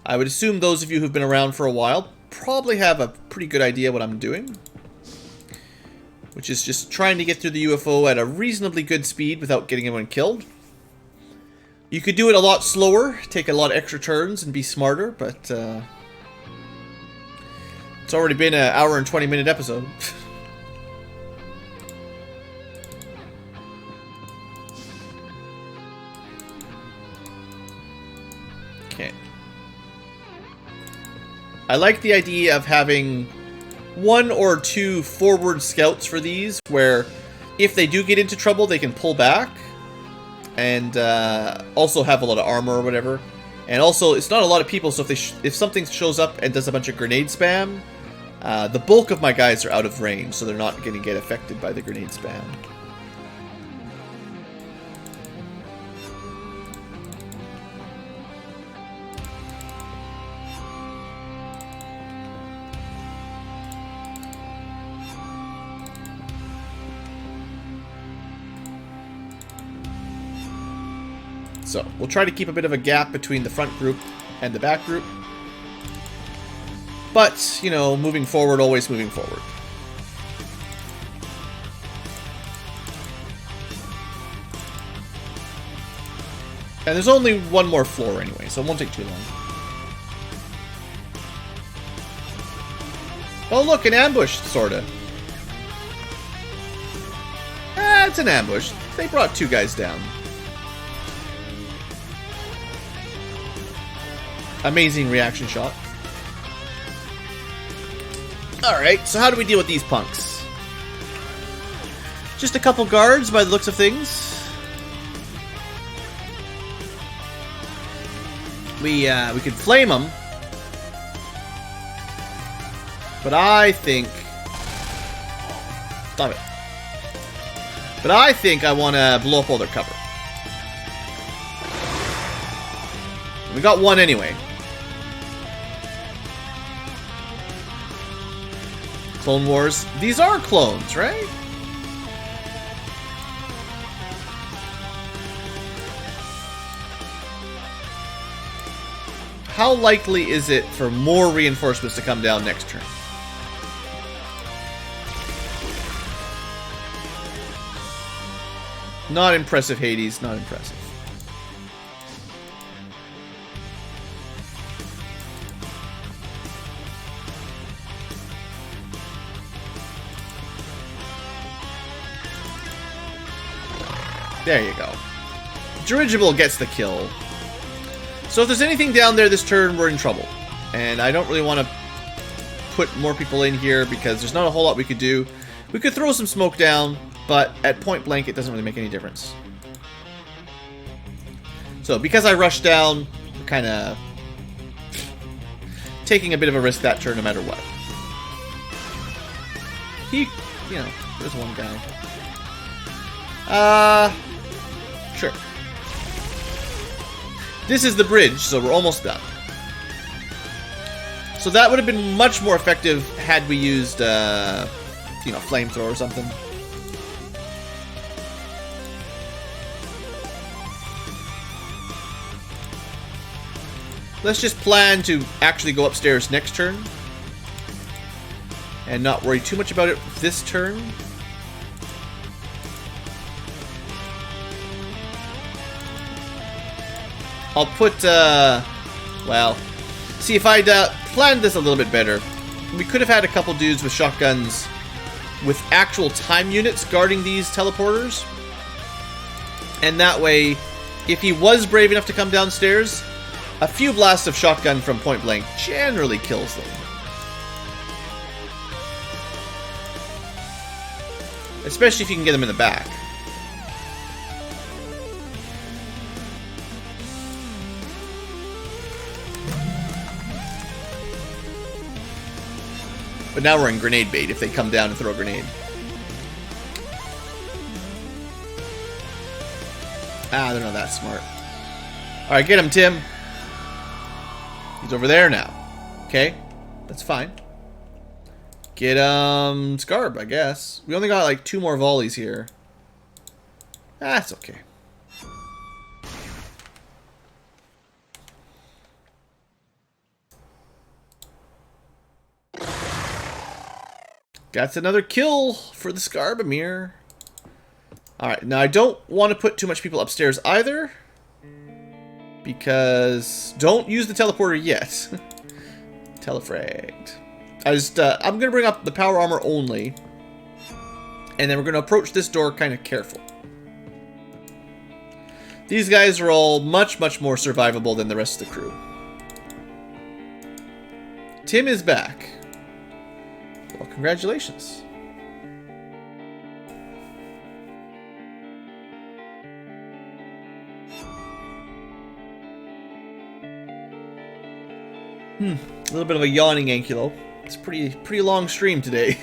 I would assume those of you who've been around for a while probably have a pretty good idea what I'm doing. Which is just trying to get through the UFO at a reasonably good speed without getting anyone killed. You could do it a lot slower, take a lot of extra turns and be smarter, but it's already been an hour and 20-minute episode. Okay. I like the idea of having 1 or 2 forward scouts for these, where if they do get into trouble, they can pull back, and also have a lot of armor or whatever. And also, it's not a lot of people, so if something shows up and does a bunch of grenade spam, the bulk of my guys are out of range, so they're not going to get affected by the grenade spam. So, we'll try to keep a bit of a gap between the front group and the back group. But, you know, moving forward, always moving forward. And there's only one more floor anyway, so it won't take too long. Oh look, an ambush, sorta. It's an ambush. They brought 2 guys down. Amazing reaction shot. Alright, so how do we deal with these punks? Just a couple guards by the looks of things. We could flame them. But I think... Stop it. But I think I want to blow up all their cover. We got one anyway. Clone Wars. These are clones, right? How likely is it for more reinforcements to come down next turn? Not impressive, Hades. Not impressive. There you go. Dirigible gets the kill. So if there's anything down there this turn, we're in trouble. And I don't really want to put more people in here because there's not a whole lot we could do. We could throw some smoke down, but at point blank it doesn't really make any difference. So because I rushed down, we're kind of taking a bit of a risk that turn no matter what. You know, there's one guy. Sure. This is the bridge, so we're almost done. So that would have been much more effective had we used, you know, flamethrower or something. Let's just plan to actually go upstairs next turn. And not worry too much about it this turn. I'll put, well, see if I'd planned this a little bit better. We could have had a couple dudes with shotguns with actual time units guarding these teleporters. And that way, if he was brave enough to come downstairs, a few blasts of shotgun from point blank generally kills them. Especially if you can get them in the back. But now we're in grenade bait if they come down and throw a grenade. Ah, they're not that smart. Alright, get him, Tim. He's over there now. Okay, that's fine. Get, Scarb, I guess. We only got, like, 2 more volleys here. That's okay. That's another kill for the Scarbamir. Alright, now I don't want to put too much people upstairs either. Because don't use the teleporter yet. Telefragged. I'm gonna bring up the power armor only. And then we're gonna approach this door kind of careful. These guys are all much, much more survivable than the rest of the crew. Tim is back. Well, congratulations. A little bit of a yawning Ankylo. It's a pretty long stream today.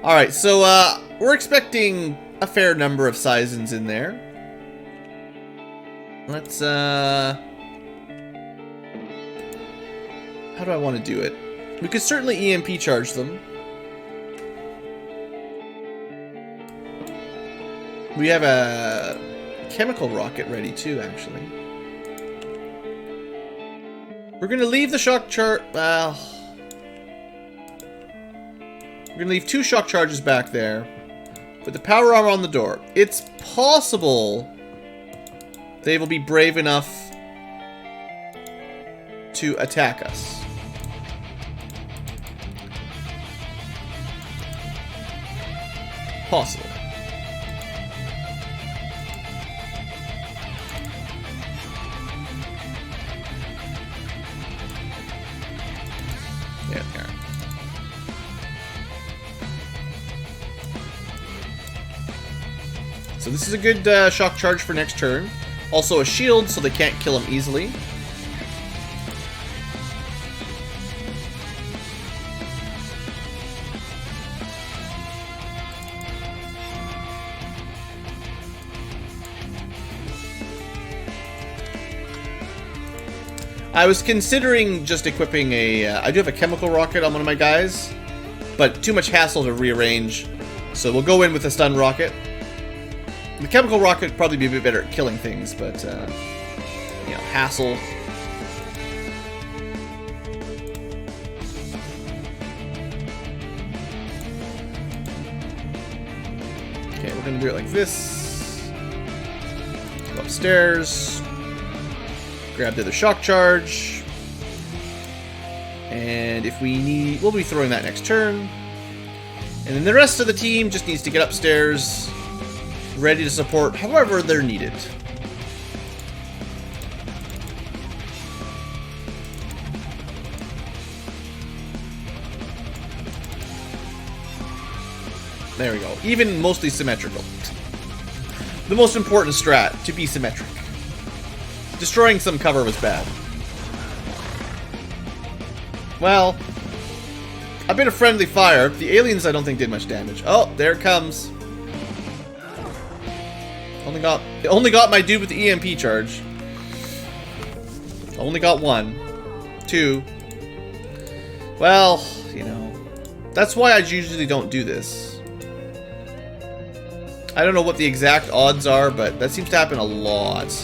Alright, so we're expecting a fair number of Caesans in there. Let's how do I want to do it? We could certainly EMP charge them. We have a chemical rocket ready too, actually. We're gonna leave the shock charge. Well, we're gonna leave 2 shock charges back there. Put the power armor on the door. It's possible they will be brave enough to attack us. Possible. Yeah, there. So this is a good shock charge for next turn. Also a shield, so they can't kill him easily. I was considering just equipping a... I do have a chemical rocket on one of my guys, but too much hassle to rearrange. So we'll go in with a stun rocket. The chemical rocket would probably be a bit better at killing things, but, you know, hassle. Okay, we're going to do it like this. Go upstairs. Grab the other shock charge. And if we need... We'll be throwing that next turn. And then the rest of the team just needs to get upstairs, ready to support however they're needed. There we go. Even mostly symmetrical. The most important strat, to be symmetric. Destroying some cover was bad. Well, a bit of friendly fire. The aliens I don't think did much damage. Oh, there it comes. Only got my dude with the EMP charge. Only got 1. 2. Well, you know. That's why I usually don't do this. I don't know what the exact odds are, but that seems to happen a lot.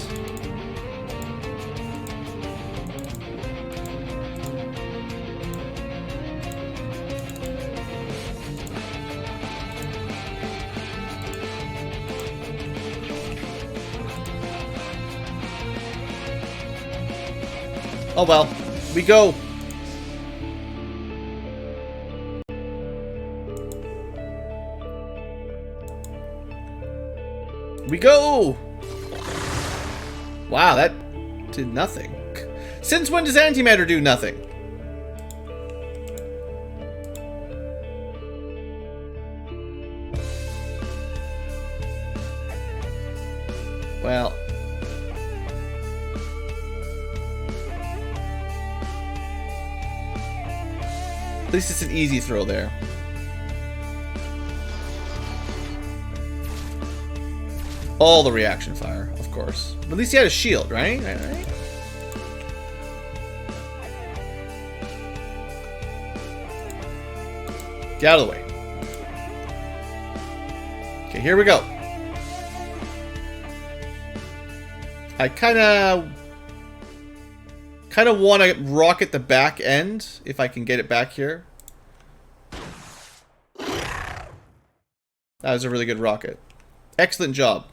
Oh well, we go. We go! Wow, that did nothing. Since when does antimatter do nothing? Well... At least it's an easy throw there. All the reaction fire, of course. But at least he had a shield, right? Right? Get out of the way. Okay, here we go. I kind of want to rocket the back end, if I can get it back here. That was a really good rocket. Excellent job.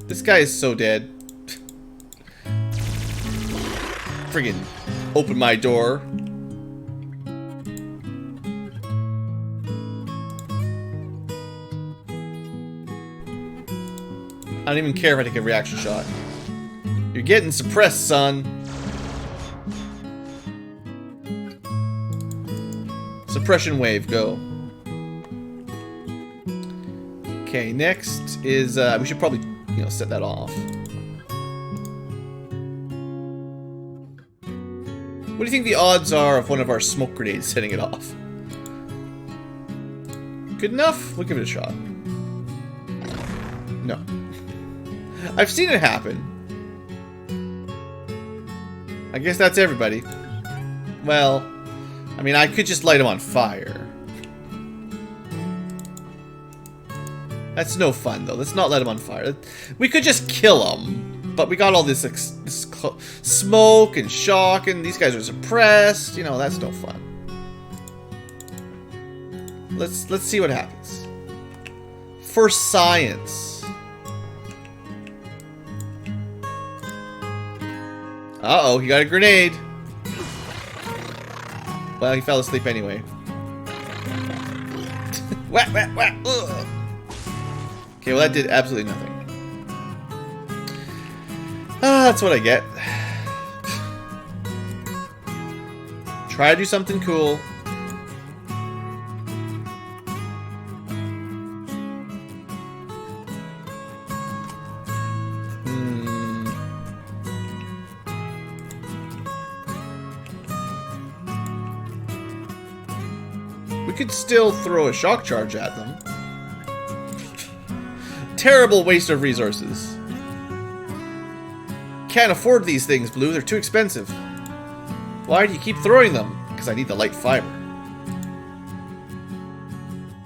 This guy is so dead. Friggin' open my door. I don't even care if I take a reaction shot. You're getting suppressed, son. Suppression wave, go. Okay, next is, we should probably, you know, set that off. What do you think the odds are of one of our smoke grenades setting it off? Good enough? We'll give it a shot. No. I've seen it happen. I guess that's everybody. Well, I mean, I could just light him on fire. That's no fun, though. Let's not let him on fire. We could just kill him, but we got all this smoke and shock, and these guys are suppressed. You know, that's no fun. Let's see what happens. For science. Uh-oh, he got a grenade. Well, he fell asleep anyway. Whack, whack, whack. Ugh. Okay, well that did absolutely nothing. Ah, that's what I get. Try to do something cool. We could still throw a shock charge at them. Terrible waste of resources. Can't afford these things, Blue. They're too expensive. Why do you keep throwing them? Because I need the light fiber.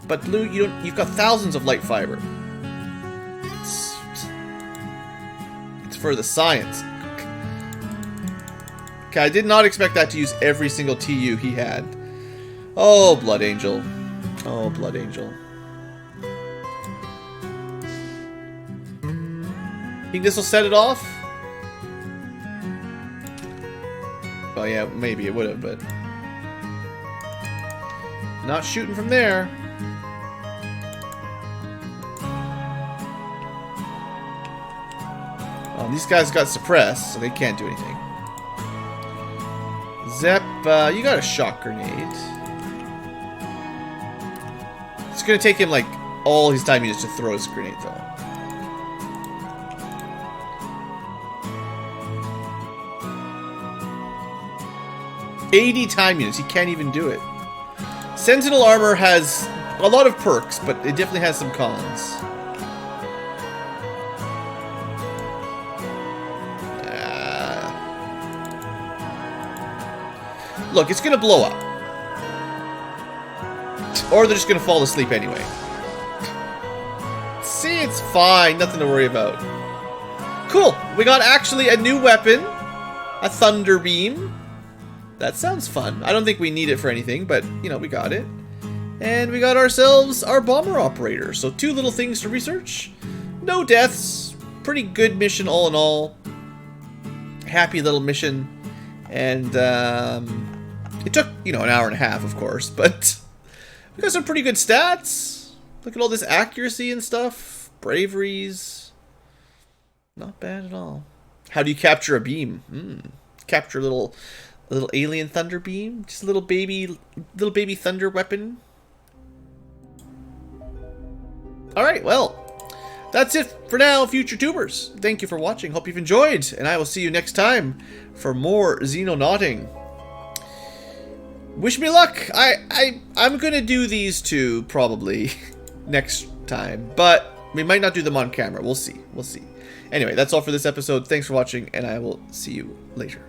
But Blue, you've got thousands of light fiber. It's for the science. Okay, I did not expect that to use every single TU he had. Oh, Blood Angel. Oh, Blood Angel. Think this will set it off? Well, yeah, maybe it would have, but... Not shooting from there. Well, these guys got suppressed, so they can't do anything. Zep, you got a shock grenade. It's gonna take him, like, all his time units to throw his grenade, though. $80 time units. He can't even do it. Sentinel armor has a lot of perks, but it definitely has some cons. Look, it's gonna blow up. Or they're just gonna fall asleep anyway. See, it's fine. Nothing to worry about. Cool. We got actually a new weapon. A Thunder Beam. That sounds fun. I don't think we need it for anything, but, you know, we got it. And we got ourselves our bomber operator. So 2 little things to research. No deaths. Pretty good mission all in all. Happy little mission. And, it took, you know, an hour and a half, of course, but we got some pretty good stats. Look at all this accuracy and stuff. Braveries. Not bad at all. How do you capture a beam? Capture a little alien thunder beam. Just a little baby thunder weapon. Alright, well. That's it for now, future tubers. Thank you for watching. Hope you've enjoyed. And I will see you next time for more Xenonauting. Wish me luck. I'm gonna do these 2 probably next time. But we might not do them on camera. We'll see. We'll see. Anyway, that's all for this episode. Thanks for watching, and I will see you later.